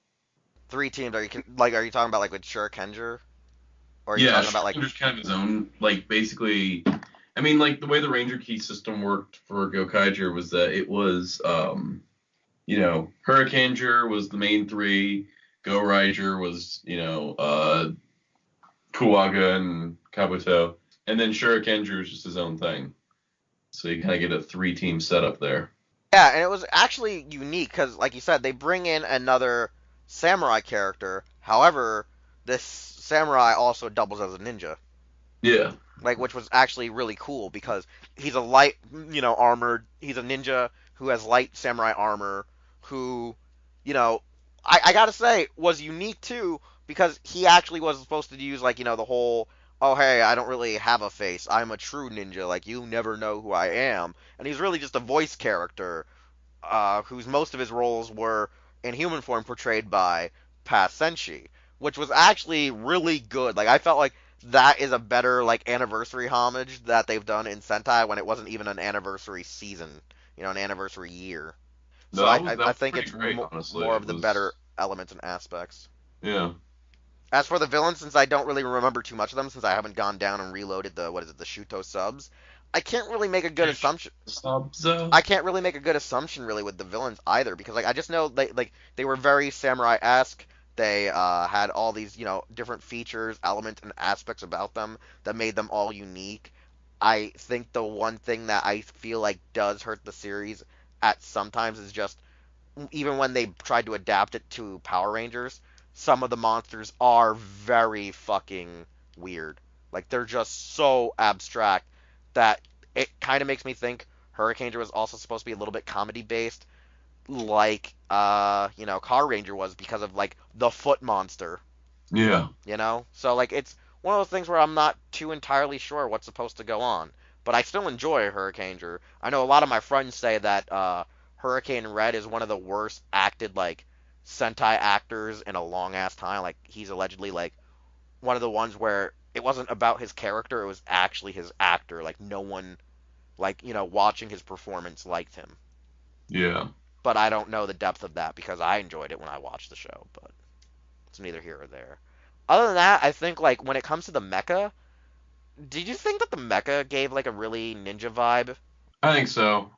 Three teams? Are you talking about with Shurikenger? Or are you talking about Shurikenger's kind of his own. Basically, I mean, the way the Ranger Key system worked for Gokaiger was that it was, Hurricaneger was the main three. Go Rider was, Kuwaga and Kabuto, and then Shurikenger is just his own thing. So you kind of get a three-team setup there. Yeah, and it was actually unique because, like you said, they bring in another samurai character. However, this samurai also doubles as a ninja. Yeah. Which was actually really cool because he's a light, armored. He's a ninja who has light samurai armor. Who, I gotta say, was unique too because he actually was supposed to use the whole, oh hey, I don't really have a face. I'm a true ninja. You never know who I am. And he's really just a voice character, whose most of his roles were in human form portrayed by Past Senshi, which was actually really good. I felt like that is a better anniversary homage that they've done in Sentai when it wasn't even an anniversary season, an anniversary year. So I think it's great, more of the better elements and aspects. Yeah. As for the villains, since I don't really remember too much of them, since I haven't gone down and reloaded the Shuto subs, I can't really make a good assumption. I can't really make a good assumption really with the villains either because I just know they were very samurai-esque. They had all these different features, elements, and aspects about them that made them all unique. I think the one thing that I feel does hurt the series at sometimes is just even when they tried to adapt it to Power Rangers, some of the monsters are very fucking weird. They're just so abstract that it kind of makes me think Hurricane Ranger was also supposed to be a little bit comedy based, like Car Ranger was because of like the foot monster. Yeah. So like it's one of those things where I'm not too entirely sure what's supposed to go on, but I still enjoy Hurricane Ranger. I know a lot of my friends say that Hurricane Red is one of the worst acted like Sentai actors in a long ass time. Like he's allegedly like one of the ones where it wasn't about his character, it was actually his actor. Like no one like watching his performance liked him. Yeah. But I don't know the depth of that because I enjoyed it when I watched the show, but it's neither here or there. Other than that, I think like when it comes to the mecha, did you think that the mecha gave like a really ninja vibe? I think so.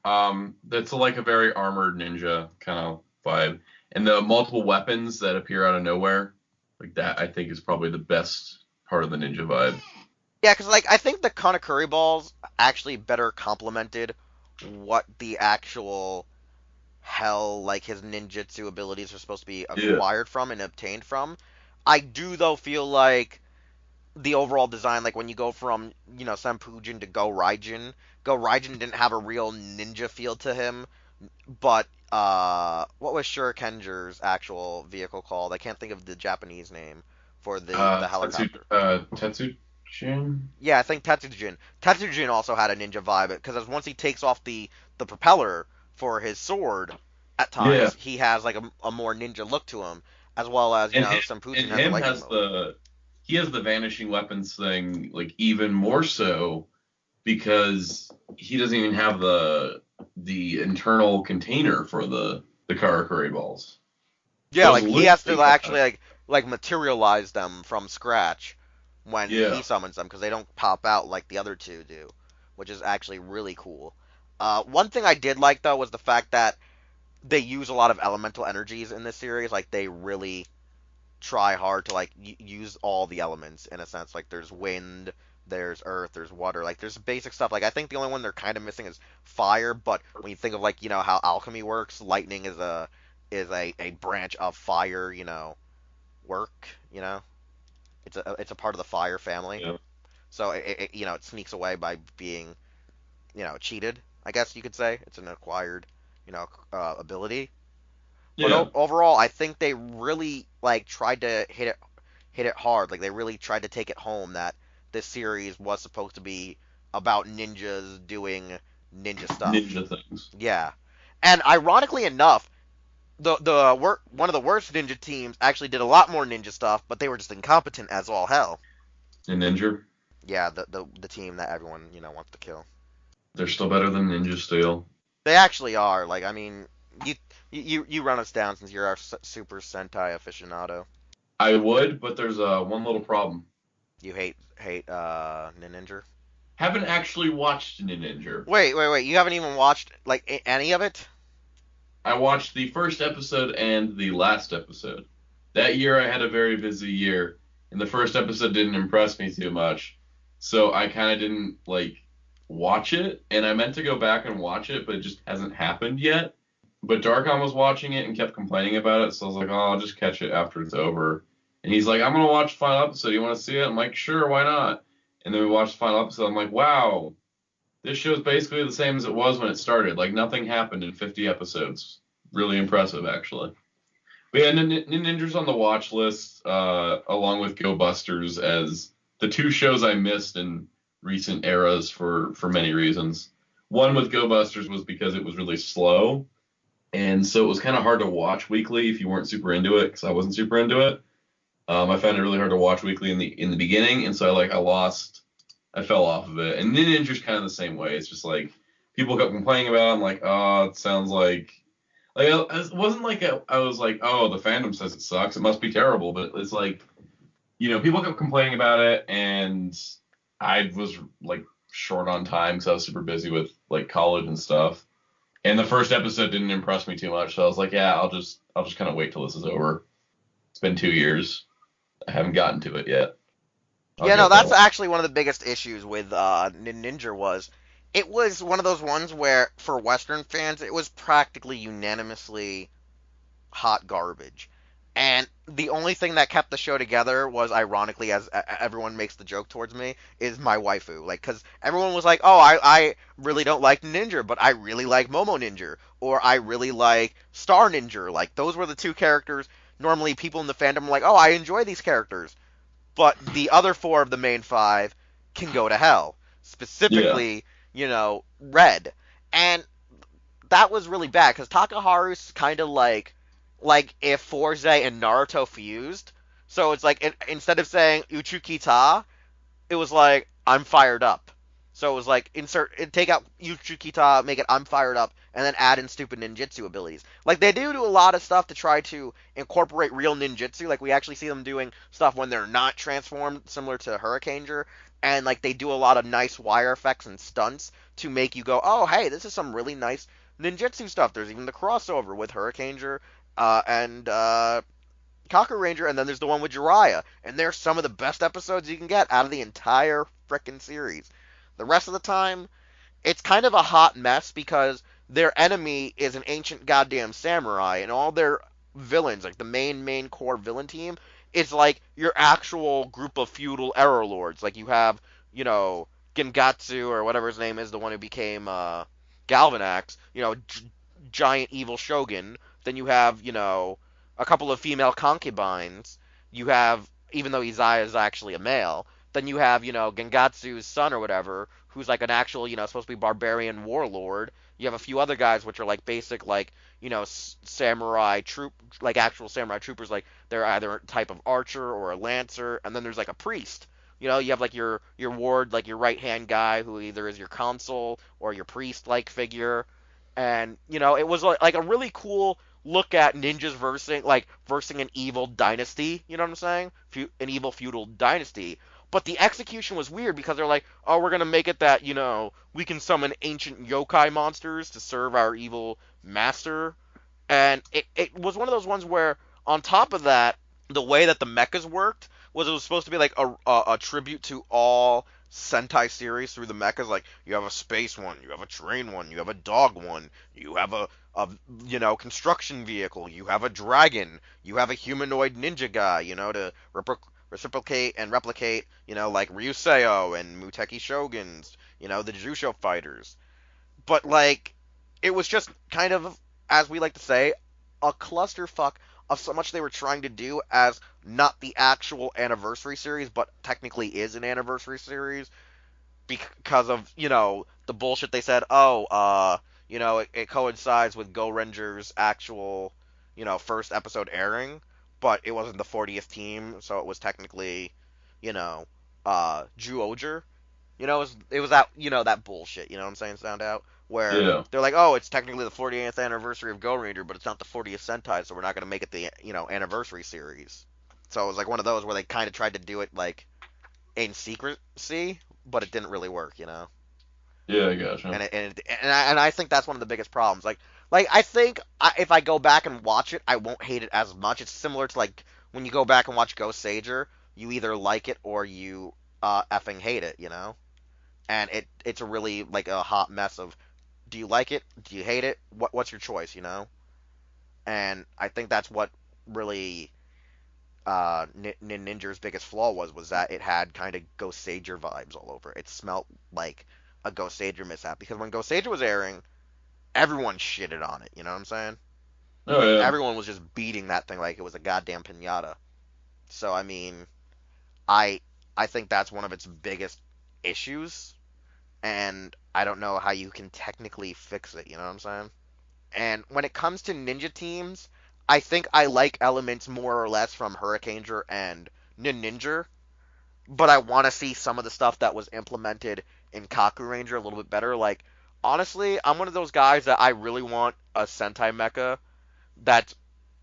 That's like a very armored ninja kind of vibe, and the multiple weapons that appear out of nowhere, like that, I think is probably the best part of the ninja vibe. Yeah, because like I think the Konakuri balls actually better complemented what the actual hell like his ninjutsu abilities are supposed to be acquired from and obtained from. I do though feel like the overall design, like when you go from Senpujin to Go Raijin didn't have a real ninja feel to him. But what was Shurikenger's actual vehicle called? I can't think of the Japanese name for the helicopter. Tetsujin? Yeah, I think Tetsujin. Tetsujin also had a ninja vibe because once he takes off the propeller for his sword, at times he has like a more ninja look to him, as well as Senpujin has a lightning mode. He has the vanishing weapons thing like even more so because he doesn't even have the internal container for the Karakuri balls. Yeah, like he has to actually like materialize them from scratch when he summons them because they don't pop out like the other two do, which is actually really cool. One thing I did like though was the fact that they use a lot of elemental energies in this series. Like they really try hard to like use all the elements in a sense. Like there's wind, there's earth, there's water. Like there's basic stuff. Like I think the only one they're kind of missing is fire. But when you think of like how alchemy works, lightning is a branch of fire. Work. It's a part of the fire family. Yeah. So it sneaks away by being cheated. I guess you could say it's an acquired ability. Yeah. But overall, I think they really like tried to hit it hard. Like they really tried to take it home that this series was supposed to be about ninjas doing ninja stuff. Ninja things. Yeah, and ironically enough, one of the worst ninja teams actually did a lot more ninja stuff, but they were just incompetent as all hell. And Ninja? Yeah, the team that everyone wants to kill. They're still better than Ninja Steel. They actually are. Like I mean, you run us down since you're our Super Sentai aficionado. I would, but there's one little problem. You hate Ninja? Haven't actually watched Ninja. Wait. You haven't even watched like any of it? I watched the first episode and the last episode. That year I had a very busy year, and the first episode didn't impress me too much, so I kind of didn't like watch it, and I meant to go back and watch it, but it just hasn't happened yet. But Darkon was watching it and kept complaining about it, so I was like, oh, I'll just catch it after it's over. And he's like, I'm going to watch the final episode. You want to see it? I'm like, sure, why not? And then we watched the final episode. I'm like, wow, this show's basically the same as it was when it started. Like, nothing happened in 50 episodes. Really impressive, actually. But yeah, Ninja's on the watch list, along with Go Busters, as the two shows I missed in recent eras for many reasons. One with Go Busters was because it was really slow, and so it was kind of hard to watch weekly if you weren't super into it, because I wasn't super into it. I found it really hard to watch weekly in the beginning, and so I fell off of it. And Ninja's kind of the same way. It's just like people kept complaining about it. I'm like, oh, it sounds like it wasn't like I was like, oh, the fandom says it sucks. It must be terrible. But it's like, people kept complaining about it, and I was like short on time because I was super busy with like college and stuff. And the first episode didn't impress me too much, so I was like, yeah, I'll just kind of wait till this is over. It's been 2 years. I haven't gotten to it yet. That's actually one of the biggest issues with Ninja was it was one of those ones where for Western fans it was practically unanimously hot garbage. And the only thing that kept the show together was, ironically, as everyone makes the joke towards me, is my waifu. Like, because everyone was like, oh, I really don't like Ninja, but I really like Momo Ninja. Or I really like Star Ninja. Like, those were the two characters. Normally, people in the fandom are like, oh, I enjoy these characters. But the other four of the main five can go to hell. Yeah. Specifically, Red. And that was really bad because Takaharu's kind of like if Forze and Naruto fused. So it's like instead of saying Uchukita, it was like I'm fired up. So it was like take out Uchukita, make it I'm fired up, and then add in stupid ninjutsu abilities. Like they do a lot of stuff to try to incorporate real ninjutsu. Like we actually see them doing stuff when they're not transformed, similar to Hurricaneger, and like they do a lot of nice wire effects and stunts to make you go, oh hey, this is some really nice ninjutsu stuff. There's even the crossover with Hurricaneger and Kaku Ranger, and then there's the one with Jiraiya, and they're some of the best episodes you can get out of the entire frickin' series. The rest of the time, it's kind of a hot mess because their enemy is an ancient goddamn samurai, and all their villains, like the main core villain team, is like your actual group of feudal error lords. Like you have, Gengatsu or whatever his name is, the one who became Galvanax, giant evil shogun. Then you have, a couple of female concubines. You have, even though Izaya is actually a male, then you have, Gengatsu's son or whatever, who's like an actual, supposed to be barbarian warlord. You have a few other guys which are like basic, like, samurai troop, like actual samurai troopers, like they're either a type of archer or a lancer, and then there's like a priest. You have like your ward, like your right hand guy who either is your consul or your priest like figure, and it was like a really cool look at ninjas versing an evil dynasty. You know what I'm saying? An evil feudal dynasty. But the execution was weird because they're like, oh, we're gonna make it that we can summon ancient yokai monsters to serve our evil master, and it was one of those ones where on top of that, the way that the mechas worked was it was supposed to be like a tribute to all Sentai series through the mechas. Like you have a space one, you have a train one, you have a dog one, you have a construction vehicle, you have a dragon, you have a humanoid ninja guy, to reciprocate and replicate, like Ryuseo and Muteki Shoguns, the Jusho fighters. But like it was just kind of, as we like to say, a clusterfuck of so much they were trying to do as not the actual anniversary series, but technically is an anniversary series because of the bullshit they said. Oh, it coincides with Go Ranger's actual first episode airing, but it wasn't the 40th team, so it was technically you know Ju-Oger. It was that that bullshit. You know what I'm saying? Sound out where Yeah. they're like, oh, it's technically the 40th anniversary of Go Ranger, but it's not the 40th Sentai, so we're not gonna make it the anniversary series. So it was like one of those where they kind of tried to do it like in secrecy, but it didn't really work. Yeah, I gotcha. And I think that's one of the biggest problems. Like I think if I go back and watch it, I won't hate it as much. It's similar to like when you go back and watch Ghost Sager, you either like it or you effing hate it. And it's a really like a hot mess of, do you like it? Do you hate it? What's your choice? And I think that's what really Ninja's biggest flaw was that it had kind of Ghost Sager vibes all over. It smelt like a Ghost Sager mishap because when Ghost Sager was airing, everyone shitted on it. You know what I'm saying? Oh yeah. Everyone was just beating that thing like it was a goddamn pinata. So I mean, I I think that's one of its biggest issues, and I don't know how you can technically fix it. You know what I'm saying? And when it comes to ninja teams, I think I like elements more or less from Hurricaneger and Ninja, but I want to see some of the stuff that was implemented in Kaku Ranger a little bit better. Like, honestly, I'm one of those guys that I really want a Sentai mecha that's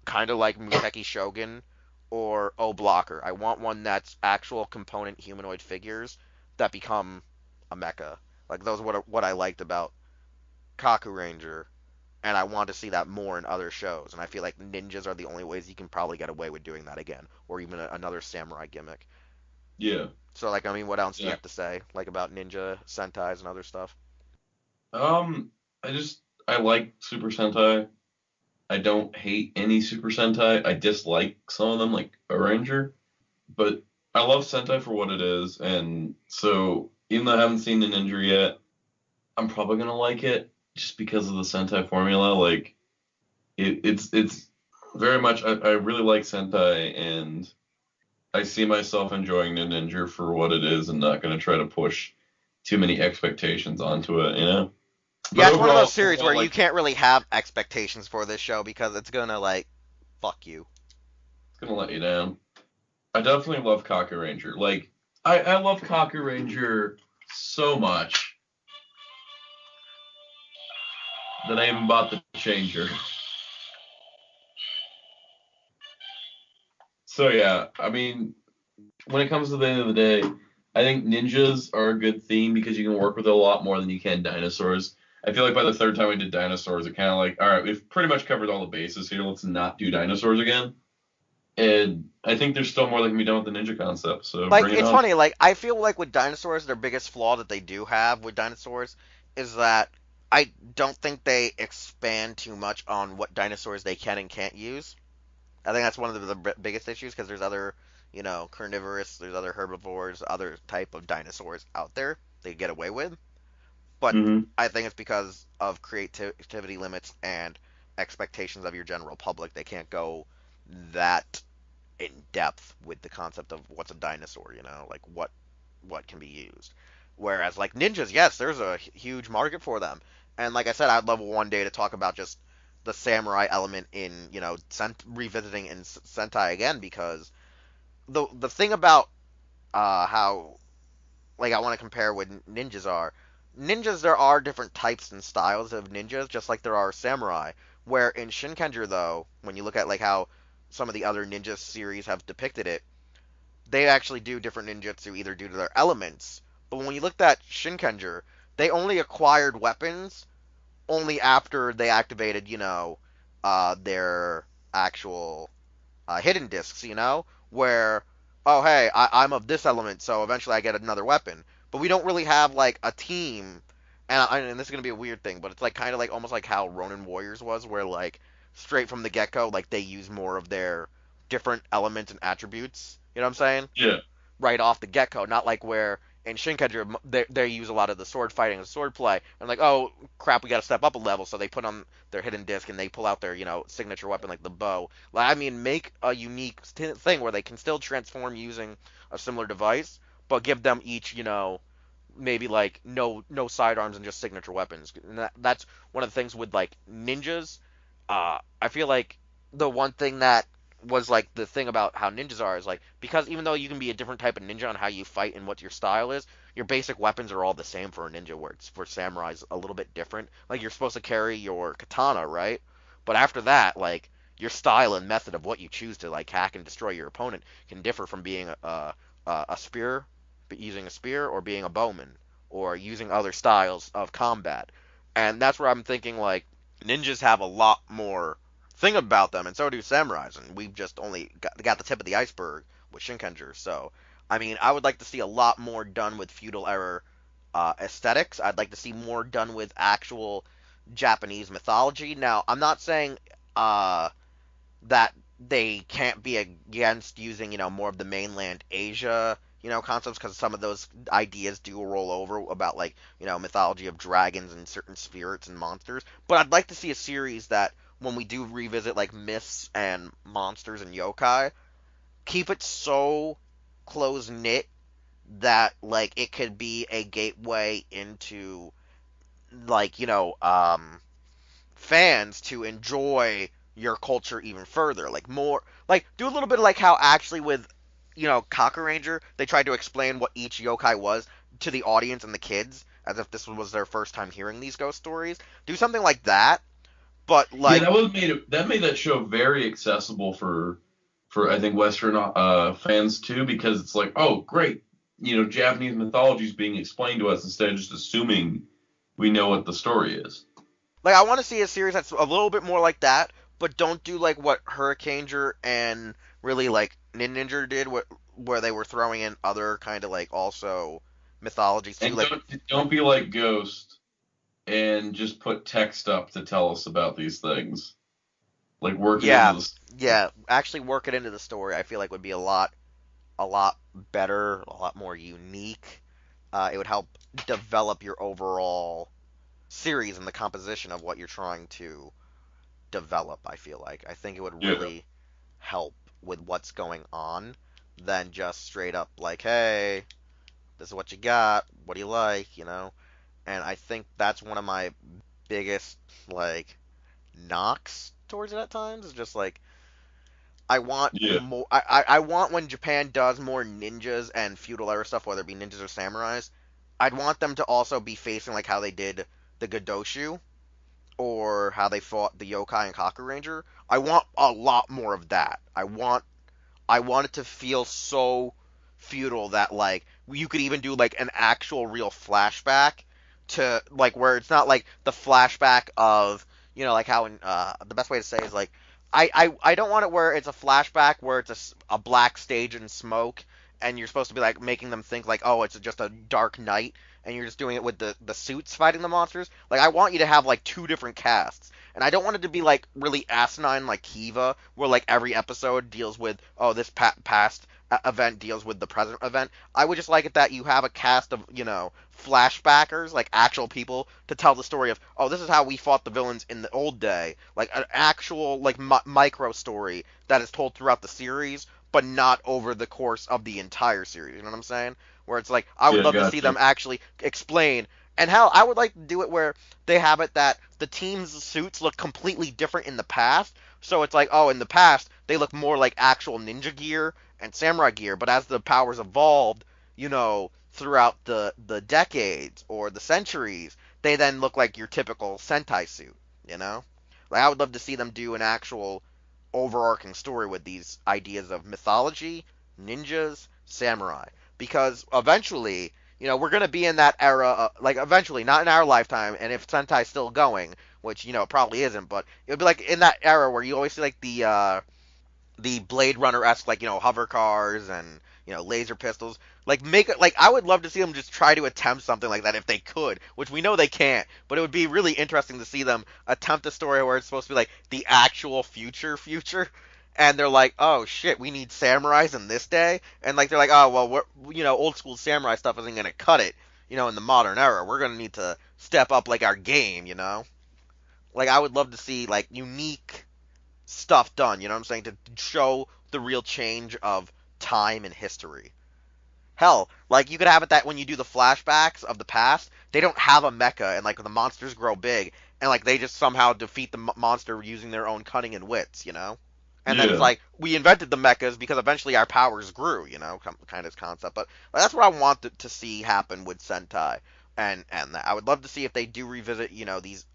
kind of like Muteki Shogun or O Blocker. I want one that's actual component humanoid figures that become a mecha. Like, those are what I liked about Kaku Ranger, and I want to see that more in other shows. And I feel like ninjas are the only ways you can probably get away with doing that again, or even another samurai gimmick. Yeah. So, like, I mean, what else do you Yeah. have to say, like, about ninja sentais and other stuff? I like Super Sentai. I don't hate any Super Sentai. I dislike some of them, like Ranger. But I love Sentai for what it is, and so even though I haven't seen the Ninja yet, I'm probably gonna like it just because of the Sentai formula. Like it's very much. I really like Sentai, and I see myself enjoying the Ninja for what it is, and not gonna try to push too many expectations onto it. Yeah, But it's one of those overall, series where you like can't really have expectations for this show because it's gonna like fuck you. it's gonna let you down. I definitely love Kaku Ranger. Like I love Kaku Ranger so much that I even bought the changer. So yeah, I mean, when it comes to the end of the day, I think ninjas are a good theme because you can work with it a lot more than you can dinosaurs. I feel like by the third time we did dinosaurs, it kind of like, all right, we've pretty much covered all the bases here. Let's not do dinosaurs again. And I think there's still more that can be done with the ninja concept. So Like bring it it's on. funny, like I feel like with dinosaurs, their biggest flaw that they do have with dinosaurs is that I don't think they expand too much on what dinosaurs they can and can't use. I think that's one of the biggest issues because there's other, carnivorous, there's other herbivores, other type of dinosaurs out there they get away with. But Hmm. I think it's because of creativity limits and expectations of your general public. They can't go that in depth with the concept of what's a dinosaur, like what can be used. Whereas like ninjas, yes, there's a huge market for them. And like I said, I'd love one day to talk about just the samurai element in, revisiting in Sentai again because the thing about how like I want to compare with ninjas are ninjas there are different types and styles of ninjas just like there are samurai where in Shinkenger though when you look at like how some of the other ninja series have depicted it they actually do different ninjutsu either due to their elements but when you looked at Shinkenger they only acquired weapons only after they activated their actual hidden discs, where oh hey, I'm of this element, so eventually I get another weapon. But we don't really have like a team, and this is gonna be a weird thing, but it's like kind of like almost like how Ronin Warriors was, where like straight from the get go, like they use more of their different elements and attributes. You know what I'm saying? Yeah. Right off the get go, not like where in Shinkenger they use a lot of the sword fighting and sword play, and like oh crap, we got to step up a level, so they put on their hidden disc and they pull out their signature weapon like the bow. Like I mean, make a unique thing where they can still transform using a similar device, but give them each maybe like no sidearms and just signature weapons. And that's one of the things with like ninjas. I feel like the one thing that was like the thing about how ninjas are is like because even though you can be a different type of ninja on how you fight and what your style is, your basic weapons are all the same for a ninja. Where it's for samurais a little bit different. Like you're supposed to carry your katana, right? But after that, like your style and method of what you choose to like hack and destroy your opponent can differ from being a spear, but using a spear, or being a bowman, or using other styles of combat. And that's where I'm thinking like ninjas have a lot more thing about them, and so do samurais, and we've just only got the tip of the iceberg with Shinkenger. So, I mean, I would like to see a lot more done with feudal era aesthetics. I'd like to see more done with actual Japanese mythology. Now, I'm not saying that they can't be against using, more of the mainland Asia, concepts because some of those ideas do roll over about like, mythology of dragons and certain spirits and monsters. But I'd like to see a series that when we do revisit like myths and monsters and yokai, keep it so close knit that like it could be a gateway into like, fans to enjoy your culture even further. Like more, like do a little bit like how actually with Kaku Ranger they tried to explain what each yokai was to the audience and the kids as if this was their first time hearing these ghost stories. Do something like that, but Yeah, like that made that show very accessible for I think Western fans too, because it's like, oh great, Japanese mythology is being explained to us instead of just assuming we know what the story is. I want to see a series that's a little bit more like that, but don't do like what Hurricaneger and really like Ninja did, where they were throwing in other kind of like also mythologies too. And Like don't be like Ghost and just put text up to tell us about these things. Like work it Yeah, into the. yeah. Actually, work it into the story. I feel like would be a lot better, a lot more unique. It would help develop your overall series and the composition of what you're trying to develop. I feel like I think it would Yeah. really help with what's going on than just straight up like, hey, this is what you got. What do you like? You know. And I think that's one of my biggest like knocks towards it at times. Is just like I want Yeah. more. I want when Japan does more ninjas and feudal era stuff, whether it be ninjas or samurais, I'd want them to also be facing like how they did the Gadoshu or how they fought the Yokai and Kaku Ranger. I want a lot more of that. I want it to feel so feudal that like you could even do like an actual real flashback to like where it's not like the flashback of like how in the best way to say is like I don't want it where it's a flashback where it's a black stage and smoke and you're supposed to be like making them think like oh it's just a dark night and you're just doing it with the suits fighting the monsters. Like I want you to have like two different casts. And I don't want it to be like really asinine like Kiva, where like every episode deals with oh this past event deals with the present event. I would just like it that you have a cast of flashbackers, like actual people, to tell the story of oh this is how we fought the villains in the old day, like an actual like micro story that is told throughout the series, but not over the course of the entire series. You know what I'm saying? Where it's like I would Yeah. love to see Gotcha. them actually explain and hell, I would like to do it where they have it that the team's suits look completely different in the past. So it's like, oh, in the past, they look more like actual ninja gear and samurai gear. But as the powers evolved, throughout the decades or the centuries, they then look like your typical Sentai suit, you know? Like, I would love to see them do an actual overarching story with these ideas of mythology, ninjas, samurai. Because eventually, we're going to be in that era, like eventually, not in our lifetime, and if Sentai's still going, which, it probably isn't, but it would be like in that era where you always see like the Blade Runner esque like hover cars and laser pistols. Like make it like I would love to see them just try to attempt something like that if they could, which we know they can't. But it would be really interesting to see them attempt a story where it's supposed to be like the actual future, and they're like, oh shit, we need samurais in this day, and like they're like, oh well, old school samurai stuff isn't gonna cut it, in the modern era. We're gonna need to step up like our game. Like I would love to see like unique stuff done, you know what I'm saying, to show the real change of time and history. Hell, like you could have it that when you do the flashbacks of the past, they don't have a mecha and like the monsters grow big and like they just somehow defeat the monster using their own cunning and wits. And then it's Yeah. like we invented the mechas because eventually our powers grew, kind of concept. But that's what I want to see happen with Sentai, and I would love to see if they do revisit, these,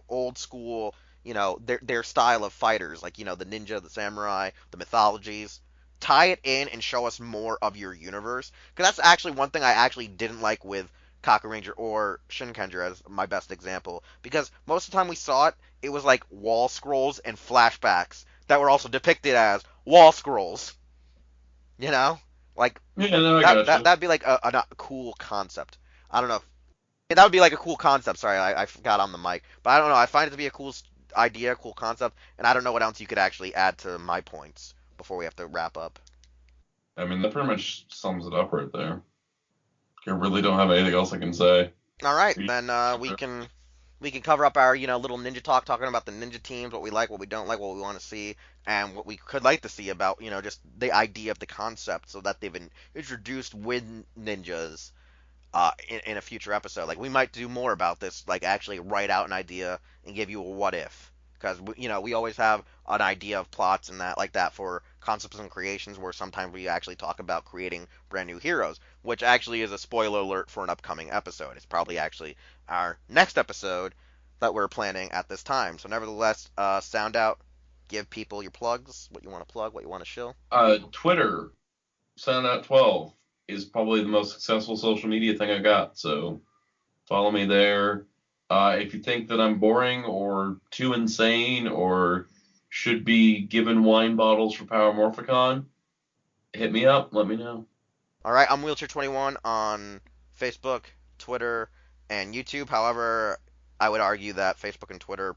old school, their style of fighters, like the ninja, the samurai, the mythologies. Tie it in and show us more of your universe, because that's actually one thing I actually didn't like with Kaku Ranger or Shinkenger as my best example, because most of the time we saw it, it was like wall scrolls and flashbacks that were also depicted as wall scrolls. You know, like Yeah. No, I gotcha. that'd be like a cool concept. I don't know. That would be like a cool concept. Sorry, I forgot on the mic, but I don't know. I find it to be a cool idea, cool concept, and I don't know what else you could actually add to my points before we have to wrap up. I mean, that pretty much sums it up right there. I really don't have anything else I can say. All right, then we can cover up our little ninja talk, talking about the ninja teams, what we like, what we don't like, what we want to see, and what we could like to see about just the idea of the concept, so that they've been introduced with ninjas in a future episode. Like we might do more about this, like actually write out an idea and give you a what if, because we always have an idea of plots and that like that for concepts and creations, where sometimes we actually talk about creating brand new heroes, which actually is a spoiler alert for an upcoming episode. It's probably actually our next episode that we're planning at this time. So nevertheless, sound out. Give people your plugs, what you want to plug, what you want to show. Twitter, Soundout12 is probably the most successful social media thing I got. So follow me there. If you think that I'm boring or too insane or should be given wine bottles for Power Morphicon, hit me up. Let me know. All right, I'm Wheelchair21 on Facebook, Twitter, and YouTube. However, I would argue that Facebook and Twitter,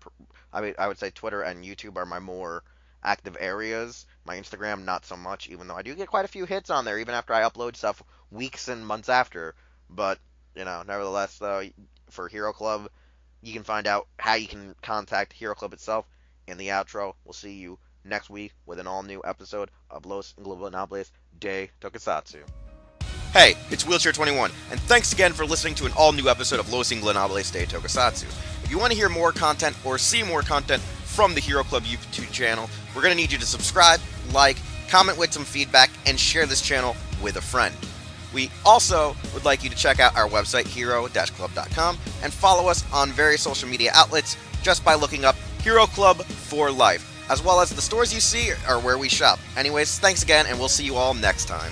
I would say Twitter and YouTube are my more active areas. My Instagram, not so much, even though I do get quite a few hits on there, even after I upload stuff weeks and months after. But, nevertheless, though, for Hero Club, you can find out how you can contact Hero Club itself in the outro. We'll see you next week with an all-new episode of Los Ingobernables de Tokusatsu. Hey, it's Wheelchair21, and thanks again for listening to an all-new episode of Los Ingobernables de Tokusatsu. If you want to hear more content or see more content from the Hero Club YouTube channel, we're going to need you to subscribe, like, comment with some feedback, and share this channel with a friend. We also would like you to check out our website, hero-club.com, and follow us on various social media outlets just by looking up Hero Club for Life, as well as the stores you see are where we shop. Anyways, thanks again, and we'll see you all next time.